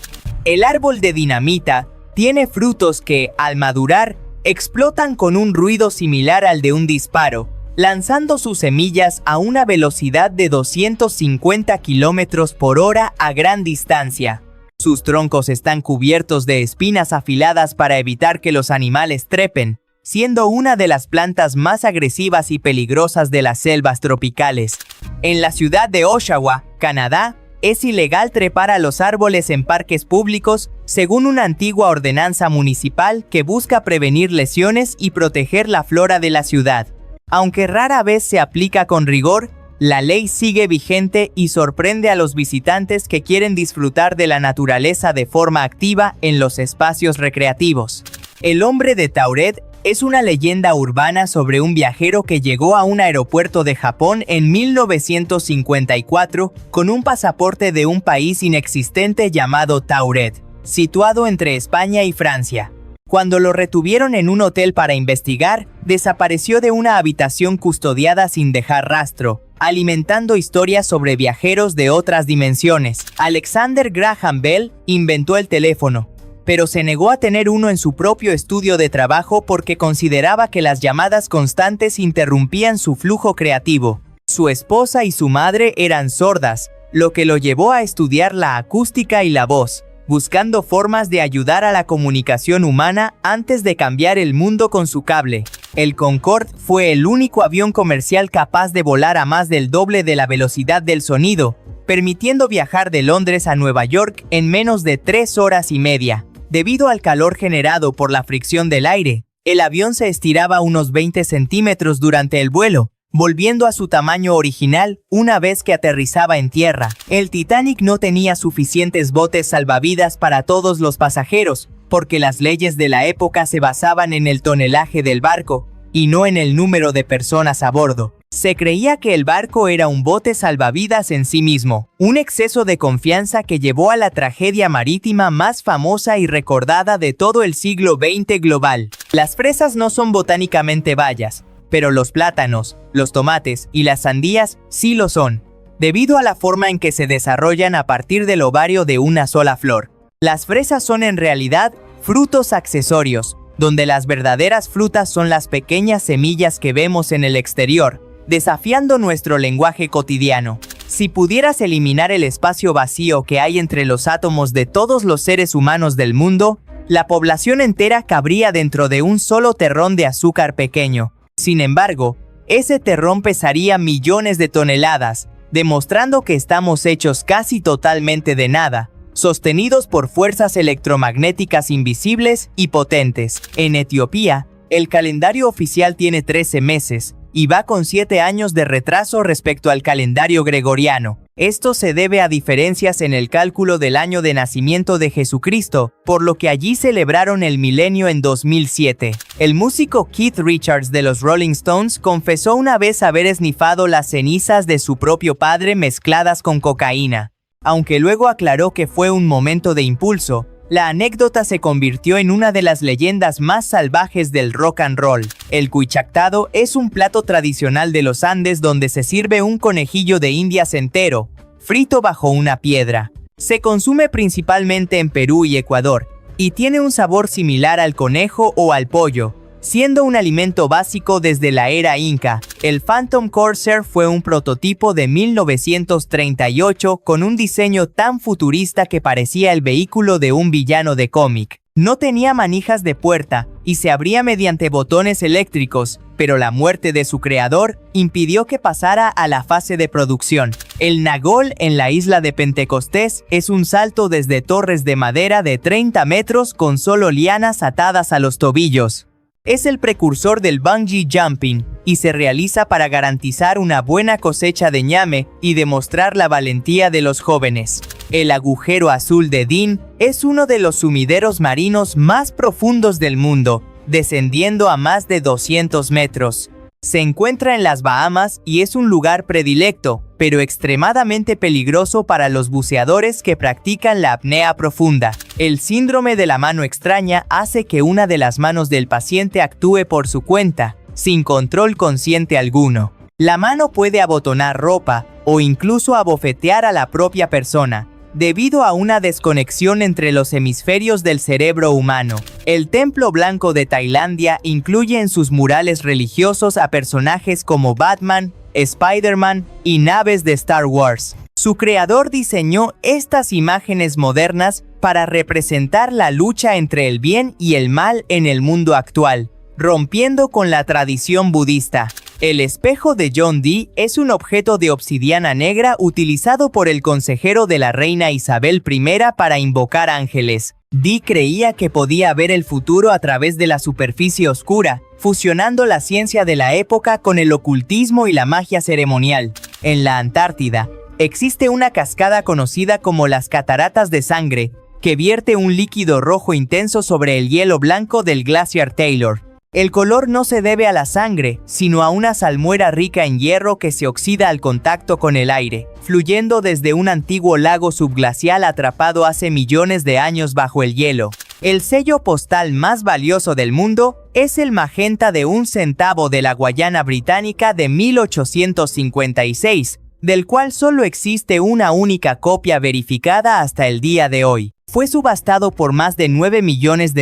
El árbol de dinamita tiene frutos que, al madurar, explotan con un ruido similar al de un disparo, lanzando sus semillas a una velocidad de 250 km por hora a gran distancia. Sus troncos están cubiertos de espinas afiladas para evitar que los animales trepen, siendo una de las plantas más agresivas y peligrosas de las selvas tropicales. En la ciudad de Oshawa, Canadá, es ilegal trepar a los árboles en parques públicos, según una antigua ordenanza municipal que busca prevenir lesiones y proteger la flora de la ciudad. Aunque rara vez se aplica con rigor, la ley sigue vigente y sorprende a los visitantes que quieren disfrutar de la naturaleza de forma activa en los espacios recreativos. El hombre de Tauret es una leyenda urbana sobre un viajero que llegó a un aeropuerto de Japón en 1954 con un pasaporte de un país inexistente llamado Tauret, situado entre España y Francia. Cuando lo retuvieron en un hotel para investigar, desapareció de una habitación custodiada sin dejar rastro, alimentando historias sobre viajeros de otras dimensiones. Alexander Graham Bell inventó el teléfono, pero se negó a tener uno en su propio estudio de trabajo porque consideraba que las llamadas constantes interrumpían su flujo creativo. Su esposa y su madre eran sordas, lo que lo llevó a estudiar la acústica y la voz, buscando formas de ayudar a la comunicación humana antes de cambiar el mundo con su cable. El Concorde fue el único avión comercial capaz de volar a más del doble de la velocidad del sonido, permitiendo viajar de Londres a Nueva York en menos de 3 horas y media. Debido al calor generado por la fricción del aire, el avión se estiraba unos 20 centímetros durante el vuelo, volviendo a su tamaño original una vez que aterrizaba en tierra. El Titanic no tenía suficientes botes salvavidas para todos los pasajeros, porque las leyes de la época se basaban en el tonelaje del barco, y no en el número de personas a bordo. Se creía que el barco era un bote salvavidas en sí mismo, un exceso de confianza que llevó a la tragedia marítima más famosa y recordada de todo el siglo XX global. Las fresas no son botánicamente bayas, pero los plátanos, los tomates y las sandías sí lo son, debido a la forma en que se desarrollan a partir del ovario de una sola flor. Las fresas son en realidad frutos accesorios, donde las verdaderas frutas son las pequeñas semillas que vemos en el exterior, desafiando nuestro lenguaje cotidiano. Si pudieras eliminar el espacio vacío que hay entre los átomos de todos los seres humanos del mundo, la población entera cabría dentro de un solo terrón de azúcar pequeño. Sin embargo, ese terrón pesaría millones de toneladas, demostrando que estamos hechos casi totalmente de nada, sostenidos por fuerzas electromagnéticas invisibles y potentes. En Etiopía, el calendario oficial tiene 13 meses, y va con 7 años de retraso respecto al calendario gregoriano. Esto se debe a diferencias en el cálculo del año de nacimiento de Jesucristo, por lo que allí celebraron el milenio en 2007. El músico Keith Richards de los Rolling Stones confesó una vez haber esnifado las cenizas de su propio padre mezcladas con cocaína. Aunque luego aclaró que fue un momento de impulso, la anécdota se convirtió en una de las leyendas más salvajes del rock and roll. El cuichactado es un plato tradicional de los Andes donde se sirve un conejillo de Indias entero, frito bajo una piedra. Se consume principalmente en Perú y Ecuador, y tiene un sabor similar al conejo o al pollo, siendo un alimento básico desde la era inca. El Phantom Corsair fue un prototipo de 1938 con un diseño tan futurista que parecía el vehículo de un villano de cómic. No tenía manijas de puerta y se abría mediante botones eléctricos, pero la muerte de su creador impidió que pasara a la fase de producción. El Nagol en la isla de Pentecostés es un salto desde torres de madera de 30 metros con solo lianas atadas a los tobillos. Es el precursor del bungee jumping y se realiza para garantizar una buena cosecha de ñame y demostrar la valentía de los jóvenes. El agujero azul de Dean es uno de los sumideros marinos más profundos del mundo, descendiendo a más de 200 metros. Se encuentra en las Bahamas y es un lugar predilecto, pero extremadamente peligroso para los buceadores que practican la apnea profunda. El síndrome de la mano extraña hace que una de las manos del paciente actúe por su cuenta, sin control consciente alguno. La mano puede abotonar ropa o incluso abofetear a la propia persona, debido a una desconexión entre los hemisferios del cerebro humano. El Templo Blanco de Tailandia incluye en sus murales religiosos a personajes como Batman, Spider-Man y naves de Star Wars. Su creador diseñó estas imágenes modernas para representar la lucha entre el bien y el mal en el mundo actual, rompiendo con la tradición budista. El espejo de John Dee es un objeto de obsidiana negra utilizado por el consejero de la reina Isabel I para invocar ángeles. Dee creía que podía ver el futuro a través de la superficie oscura, fusionando la ciencia de la época con el ocultismo y la magia ceremonial. En la Antártida, existe una cascada conocida como las Cataratas de Sangre, que vierte un líquido rojo intenso sobre el hielo blanco del glaciar Taylor. El color no se debe a la sangre, sino a una salmuera rica en hierro que se oxida al contacto con el aire, fluyendo desde un antiguo lago subglacial atrapado hace millones de años bajo el hielo. El sello postal más valioso del mundo es el magenta de 1 centavo de la Guayana Británica de 1856, del cual solo existe una única copia verificada hasta el día de hoy. Fue subastado por más de $9 millones,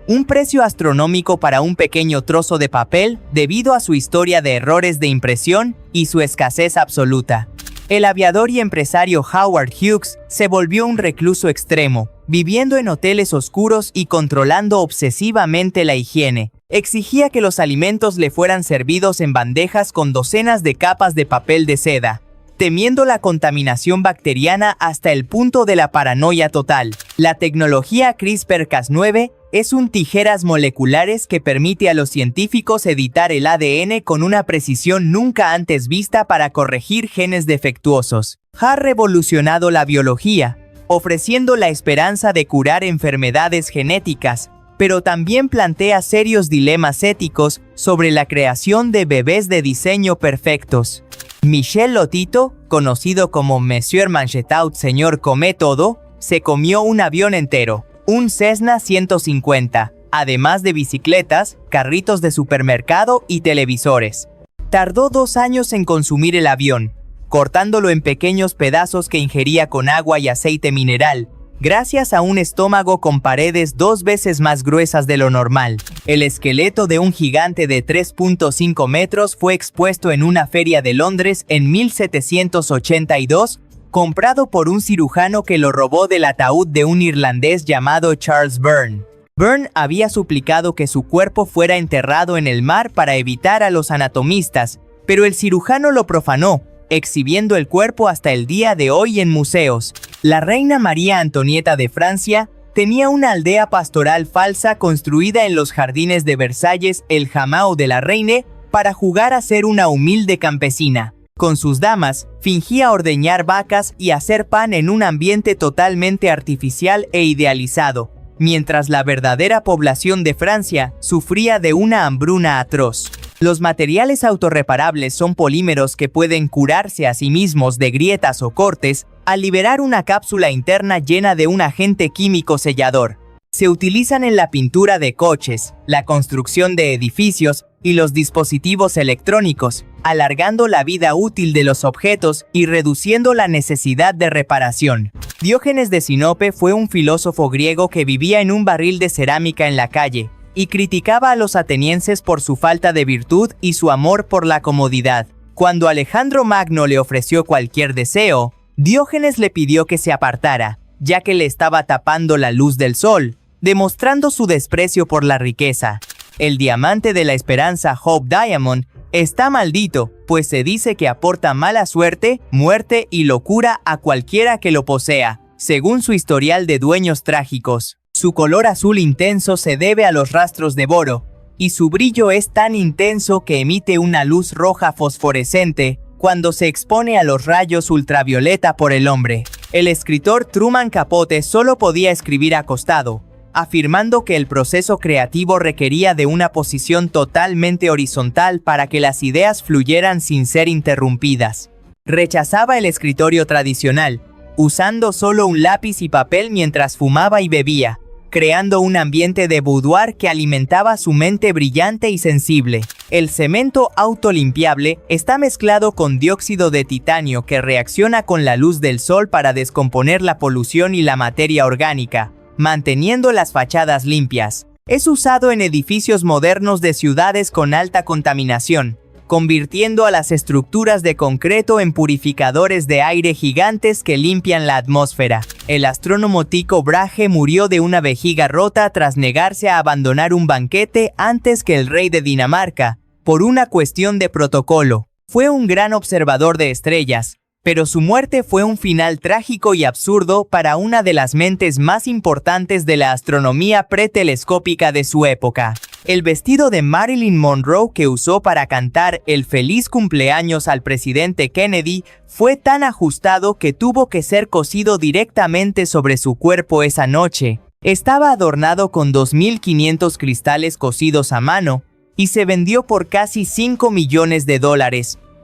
un precio astronómico para un pequeño trozo de papel debido a su historia de errores de impresión y su escasez absoluta. El aviador y empresario Howard Hughes se volvió un recluso extremo, viviendo en hoteles oscuros y controlando obsesivamente la higiene. Exigía que los alimentos le fueran servidos en bandejas con docenas de capas de papel de seda, temiendo la contaminación bacteriana hasta el punto de la paranoia total. La tecnología CRISPR-Cas9 es un tijeras moleculares que permite a los científicos editar el ADN con una precisión nunca antes vista para corregir genes defectuosos. Ha revolucionado la biología, ofreciendo la esperanza de curar enfermedades genéticas, pero también plantea serios dilemas éticos sobre la creación de bebés de diseño perfectos. Michel Lotito, conocido como Monsieur Manchetout Señor Come Todo, se comió un avión entero, un Cessna 150, además de bicicletas, carritos de supermercado y televisores. Tardó 2 años en consumir el avión, cortándolo en pequeños pedazos que ingería con agua y aceite mineral, gracias a un estómago con paredes 2 veces más gruesas de lo normal. El esqueleto de un gigante de 3.5 metros fue expuesto en una feria de Londres en 1782, comprado por un cirujano que lo robó del ataúd de un irlandés llamado Charles Byrne. Byrne había suplicado que su cuerpo fuera enterrado en el mar para evitar a los anatomistas, pero el cirujano lo profanó, exhibiendo el cuerpo hasta el día de hoy en museos. La reina María Antonieta de Francia tenía una aldea pastoral falsa construida en los jardines de Versalles, el Jamao de la Reine, para jugar a ser una humilde campesina. Con sus damas, fingía ordeñar vacas y hacer pan en un ambiente totalmente artificial e idealizado, mientras la verdadera población de Francia sufría de una hambruna atroz. Los materiales autorreparables son polímeros que pueden curarse a sí mismos de grietas o cortes al liberar una cápsula interna llena de un agente químico sellador. Se utilizan en la pintura de coches, la construcción de edificios y los dispositivos electrónicos, alargando la vida útil de los objetos y reduciendo la necesidad de reparación. Diógenes de Sinope fue un filósofo griego que vivía en un barril de cerámica en la calle, y criticaba a los atenienses por su falta de virtud y su amor por la comodidad. Cuando Alejandro Magno le ofreció cualquier deseo, Diógenes le pidió que se apartara, ya que le estaba tapando la luz del sol, demostrando su desprecio por la riqueza. El diamante de la esperanza Hope Diamond está maldito, pues se dice que aporta mala suerte, muerte y locura a cualquiera que lo posea, según su historial de dueños trágicos. Su color azul intenso se debe a los rastros de boro, y su brillo es tan intenso que emite una luz roja fosforescente cuando se expone a los rayos ultravioleta por el hombre. El escritor Truman Capote solo podía escribir acostado, afirmando que el proceso creativo requería de una posición totalmente horizontal para que las ideas fluyeran sin ser interrumpidas. Rechazaba el escritorio tradicional, usando solo un lápiz y papel mientras fumaba y bebía, creando un ambiente de boudoir que alimentaba su mente brillante y sensible. El cemento autolimpiable está mezclado con dióxido de titanio que reacciona con la luz del sol para descomponer la polución y la materia orgánica, manteniendo las fachadas limpias. Es usado en edificios modernos de ciudades con alta contaminación, convirtiendo a las estructuras de concreto en purificadores de aire gigantes que limpian la atmósfera. El astrónomo Tycho Brahe murió de una vejiga rota tras negarse a abandonar un banquete antes que el rey de Dinamarca, por una cuestión de protocolo. Fue un gran observador de estrellas, pero su muerte fue un final trágico y absurdo para una de las mentes más importantes de la astronomía pretelescópica de su época. El vestido de Marilyn Monroe que usó para cantar el feliz cumpleaños al presidente Kennedy fue tan ajustado que tuvo que ser cosido directamente sobre su cuerpo esa noche. Estaba adornado con 2.500 cristales cosidos a mano y se vendió por casi $5 millones,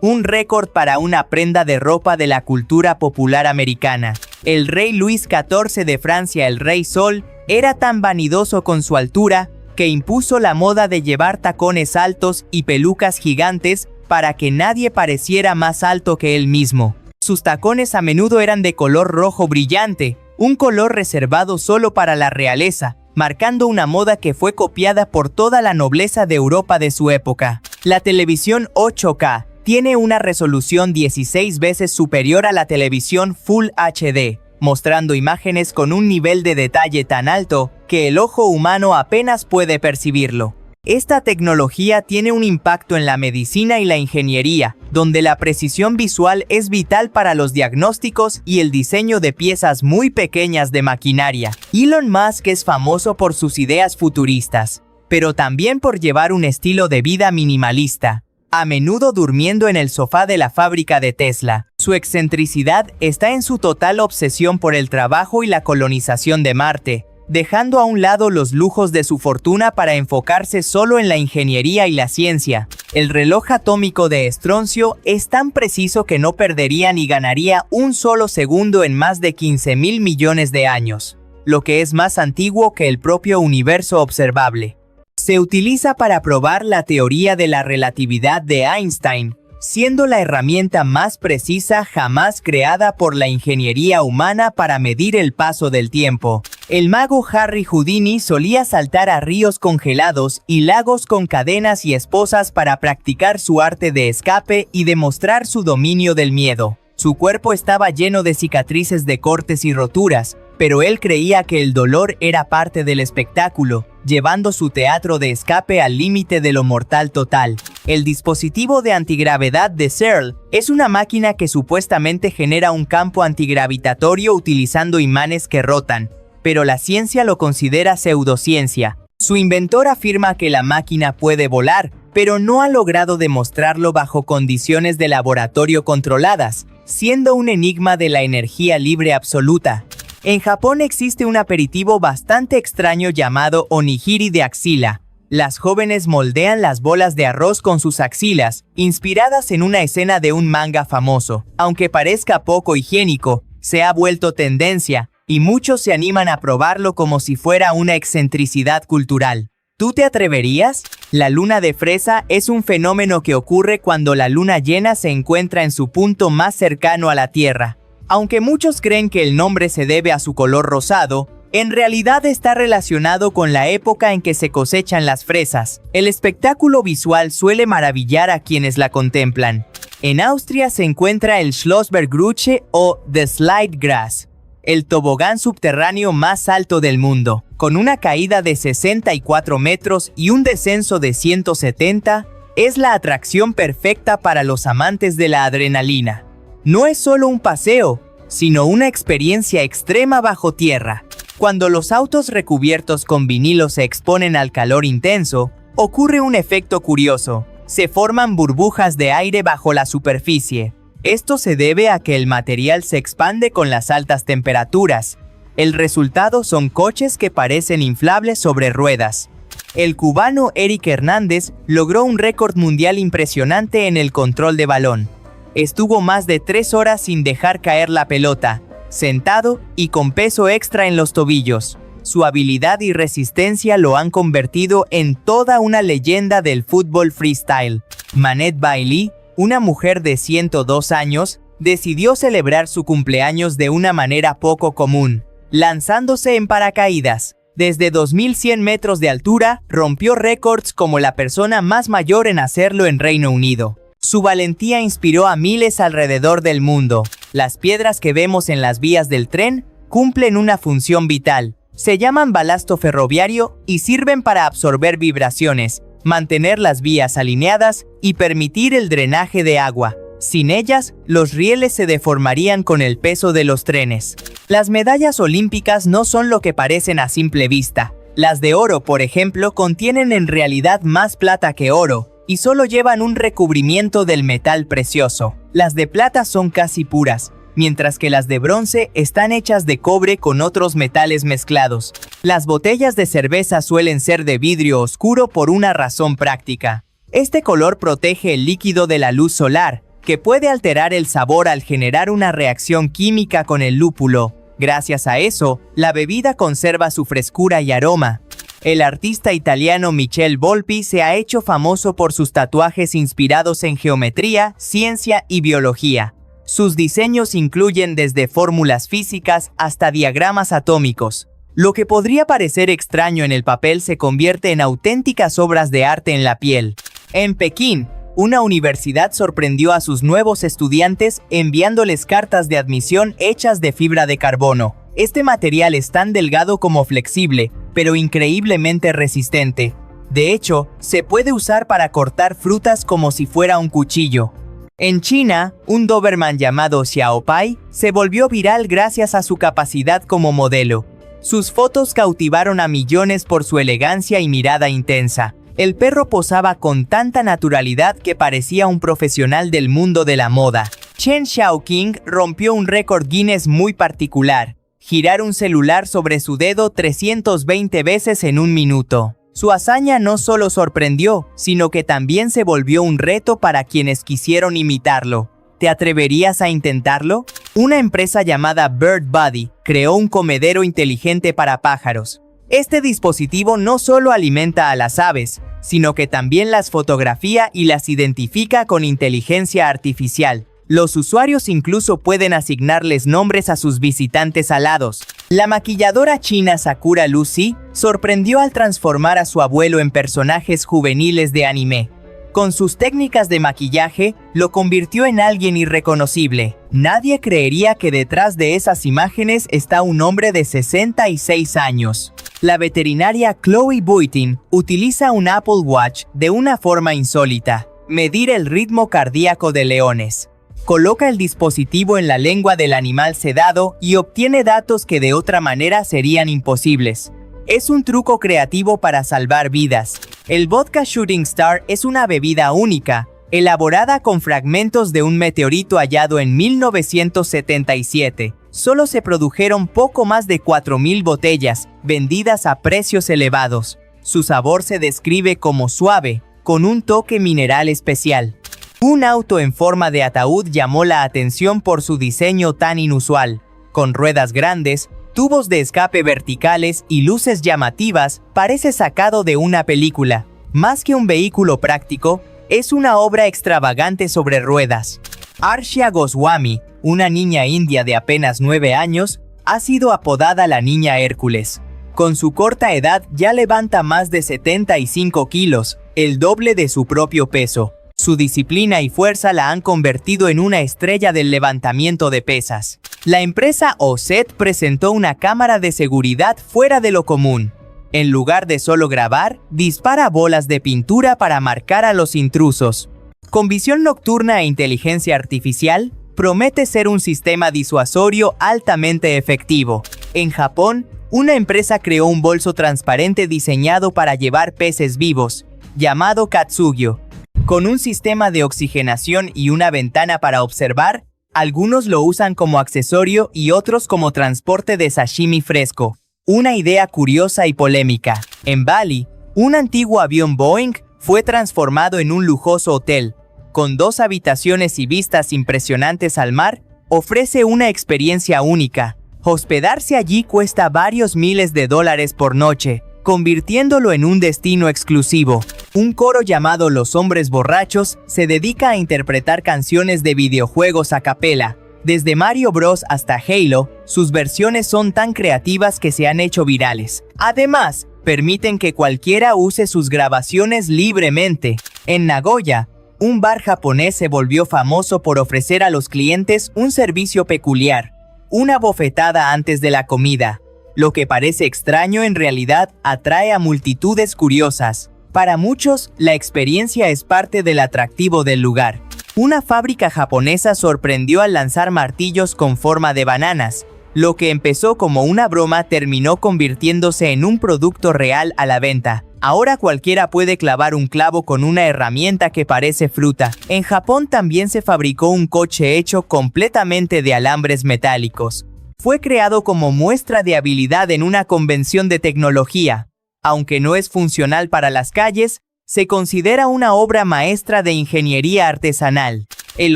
un récord para una prenda de ropa de la cultura popular americana. El rey Luis XIV de Francia, el Rey Sol, era tan vanidoso con su altura que impuso la moda de llevar tacones altos y pelucas gigantes para que nadie pareciera más alto que él mismo. Sus tacones a menudo eran de color rojo brillante, un color reservado solo para la realeza, marcando una moda que fue copiada por toda la nobleza de Europa de su época. La televisión 8K tiene una resolución 16 veces superior a la televisión Full HD, mostrando imágenes con un nivel de detalle tan alto que el ojo humano apenas puede percibirlo. Esta tecnología tiene un impacto en la medicina y la ingeniería, donde la precisión visual es vital para los diagnósticos y el diseño de piezas muy pequeñas de maquinaria. Elon Musk es famoso por sus ideas futuristas, pero también por llevar un estilo de vida minimalista, a menudo durmiendo en el sofá de la fábrica de Tesla. Su excentricidad está en su total obsesión por el trabajo y la colonización de Marte, dejando a un lado los lujos de su fortuna para enfocarse solo en la ingeniería y la ciencia. El reloj atómico de estroncio es tan preciso que no perdería ni ganaría un solo segundo en más de 15.000 millones de años, lo que es más antiguo que el propio universo observable. Se utiliza para probar la teoría de la relatividad de Einstein, siendo la herramienta más precisa jamás creada por la ingeniería humana para medir el paso del tiempo. El mago Harry Houdini solía saltar a ríos congelados y lagos con cadenas y esposas para practicar su arte de escape y demostrar su dominio del miedo. Su cuerpo estaba lleno de cicatrices de cortes y roturas, pero él creía que el dolor era parte del espectáculo, llevando su teatro de escape al límite de lo mortal total. El dispositivo de antigravedad de Searle es una máquina que supuestamente genera un campo antigravitatorio utilizando imanes que rotan, pero la ciencia lo considera pseudociencia. Su inventor afirma que la máquina puede volar, pero no ha logrado demostrarlo bajo condiciones de laboratorio controladas, siendo un enigma de la energía libre absoluta. En Japón existe un aperitivo bastante extraño llamado onigiri de axila. Las jóvenes moldean las bolas de arroz con sus axilas, inspiradas en una escena de un manga famoso. Aunque parezca poco higiénico, se ha vuelto tendencia, y muchos se animan a probarlo como si fuera una excentricidad cultural. ¿Tú te atreverías? La luna de fresa es un fenómeno que ocurre cuando la luna llena se encuentra en su punto más cercano a la Tierra. Aunque muchos creen que el nombre se debe a su color rosado, en realidad está relacionado con la época en que se cosechan las fresas. El espectáculo visual suele maravillar a quienes la contemplan. En Austria se encuentra el Schlossbergrutsche o The Slide Grass, el tobogán subterráneo más alto del mundo. Con una caída de 64 metros y un descenso de 170, es la atracción perfecta para los amantes de la adrenalina. No es solo un paseo, sino una experiencia extrema bajo tierra. Cuando los autos recubiertos con vinilo se exponen al calor intenso, ocurre un efecto curioso. Se forman burbujas de aire bajo la superficie. Esto se debe a que el material se expande con las altas temperaturas. El resultado son coches que parecen inflables sobre ruedas. El cubano Eric Hernández logró un récord mundial impresionante en el control de balón. Estuvo más de 3 horas sin dejar caer la pelota, sentado y con peso extra en los tobillos. Su habilidad y resistencia lo han convertido en toda una leyenda del fútbol freestyle. Manette Bailey, una mujer de 102 años, decidió celebrar su cumpleaños de una manera poco común, lanzándose en paracaídas. Desde 2100 metros de altura, rompió récords como la persona más mayor en hacerlo en Reino Unido. Su valentía inspiró a miles alrededor del mundo. Las piedras que vemos en las vías del tren cumplen una función vital. Se llaman balasto ferroviario y sirven para absorber vibraciones, mantener las vías alineadas y permitir el drenaje de agua. Sin ellas, los rieles se deformarían con el peso de los trenes. Las medallas olímpicas no son lo que parecen a simple vista. Las de oro, por ejemplo, contienen en realidad más plata que oro, y solo llevan un recubrimiento del metal precioso. Las de plata son casi puras, mientras que las de bronce están hechas de cobre con otros metales mezclados. Las botellas de cerveza suelen ser de vidrio oscuro por una razón práctica. Este color protege el líquido de la luz solar, que puede alterar el sabor al generar una reacción química con el lúpulo. Gracias a eso, la bebida conserva su frescura y aroma. El artista italiano Michel Volpi se ha hecho famoso por sus tatuajes inspirados en geometría, ciencia y biología. Sus diseños incluyen desde fórmulas físicas hasta diagramas atómicos. Lo que podría parecer extraño en el papel se convierte en auténticas obras de arte en la piel. En Pekín, una universidad sorprendió a sus nuevos estudiantes enviándoles cartas de admisión hechas de fibra de carbono. Este material es tan delgado como flexible, pero increíblemente resistente. De hecho, se puede usar para cortar frutas como si fuera un cuchillo. En China, un Doberman llamado Xiaopai se volvió viral gracias a su capacidad como modelo. Sus fotos cautivaron a millones por su elegancia y mirada intensa. El perro posaba con tanta naturalidad que parecía un profesional del mundo de la moda. Chen Xiaoqing rompió un récord Guinness muy particular: girar un celular sobre su dedo 320 veces en un minuto. Su hazaña no solo sorprendió, sino que también se volvió un reto para quienes quisieron imitarlo. ¿Te atreverías a intentarlo? Una empresa llamada Bird Buddy creó un comedero inteligente para pájaros. Este dispositivo no solo alimenta a las aves, sino que también las fotografía y las identifica con inteligencia artificial. Los usuarios incluso pueden asignarles nombres a sus visitantes alados. La maquilladora china Sakura Lucy sorprendió al transformar a su abuelo en personajes juveniles de anime. Con sus técnicas de maquillaje, lo convirtió en alguien irreconocible. Nadie creería que detrás de esas imágenes está un hombre de 66 años. La veterinaria Chloe Boytin utiliza un Apple Watch de una forma insólita. Medir el ritmo cardíaco de leones. Coloca el dispositivo en la lengua del animal sedado y obtiene datos que de otra manera serían imposibles. Es un truco creativo para salvar vidas. El vodka Shooting Star es una bebida única, elaborada con fragmentos de un meteorito hallado en 1977. Solo se produjeron poco más de 4.000 botellas, vendidas a precios elevados. Su sabor se describe como suave, con un toque mineral especial. Un auto en forma de ataúd llamó la atención por su diseño tan inusual. Con ruedas grandes, tubos de escape verticales y luces llamativas, parece sacado de una película. Más que un vehículo práctico, es una obra extravagante sobre ruedas. Arshia Goswami, una niña india de apenas 9 años, ha sido apodada la Niña Hércules. Con su corta edad ya levanta más de 75 kilos, el doble de su propio peso. Su disciplina y fuerza la han convertido en una estrella del levantamiento de pesas. La empresa OSET presentó una cámara de seguridad fuera de lo común. En lugar de solo grabar, dispara bolas de pintura para marcar a los intrusos. Con visión nocturna e inteligencia artificial, promete ser un sistema disuasorio altamente efectivo. En Japón, una empresa creó un bolso transparente diseñado para llevar peces vivos, llamado Katsugyo. Con un sistema de oxigenación y una ventana para observar, algunos lo usan como accesorio y otros como transporte de sashimi fresco. Una idea curiosa y polémica. En Bali, un antiguo avión Boeing fue transformado en un lujoso hotel. Con 2 habitaciones y vistas impresionantes al mar, ofrece una experiencia única. Hospedarse allí cuesta varios miles de dólares por noche, convirtiéndolo en un destino exclusivo. Un coro llamado Los Hombres Borrachos se dedica a interpretar canciones de videojuegos a capela. Desde Mario Bros. Hasta Halo, sus versiones son tan creativas que se han hecho virales. Además, permiten que cualquiera use sus grabaciones libremente. En Nagoya, un bar japonés se volvió famoso por ofrecer a los clientes un servicio peculiar, una bofetada antes de la comida. Lo que parece extraño en realidad atrae a multitudes curiosas. Para muchos, la experiencia es parte del atractivo del lugar. Una fábrica japonesa sorprendió al lanzar martillos con forma de bananas. Lo que empezó como una broma terminó convirtiéndose en un producto real a la venta. Ahora cualquiera puede clavar un clavo con una herramienta que parece fruta. En Japón también se fabricó un coche hecho completamente de alambres metálicos. Fue creado como muestra de habilidad en una convención de tecnología. Aunque no es funcional para las calles, se considera una obra maestra de ingeniería artesanal. El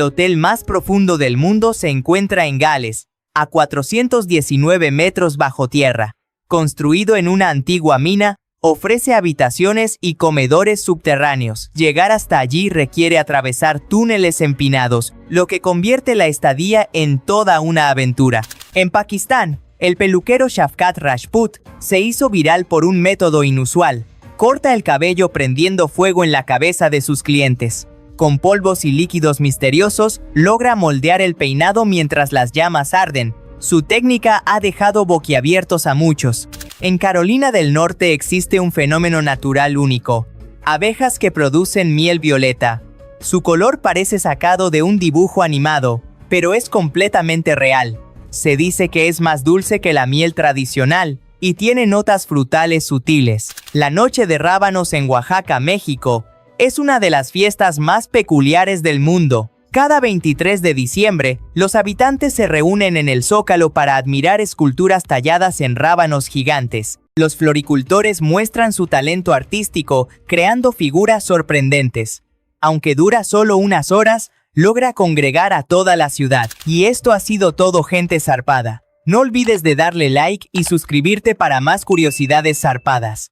hotel más profundo del mundo se encuentra en Gales, a 419 metros bajo tierra. Construido en una antigua mina, ofrece habitaciones y comedores subterráneos. Llegar hasta allí requiere atravesar túneles empinados, lo que convierte la estadía en toda una aventura. En Pakistán, el peluquero Shafkat Rajput se hizo viral por un método inusual. Corta el cabello prendiendo fuego en la cabeza de sus clientes. Con polvos y líquidos misteriosos, logra moldear el peinado mientras las llamas arden. Su técnica ha dejado boquiabiertos a muchos. En Carolina del Norte existe un fenómeno natural único: abejas que producen miel violeta. Su color parece sacado de un dibujo animado, pero es completamente real. Se dice que es más dulce que la miel tradicional y tiene notas frutales sutiles. La Noche de Rábanos en Oaxaca, México, es una de las fiestas más peculiares del mundo. Cada 23 de diciembre, los habitantes se reúnen en el Zócalo para admirar esculturas talladas en rábanos gigantes. Los floricultores muestran su talento artístico creando figuras sorprendentes. Aunque dura solo unas horas, logra congregar a toda la ciudad. Y esto ha sido todo, gente zarpada. No olvides de darle like y suscribirte para más curiosidades zarpadas.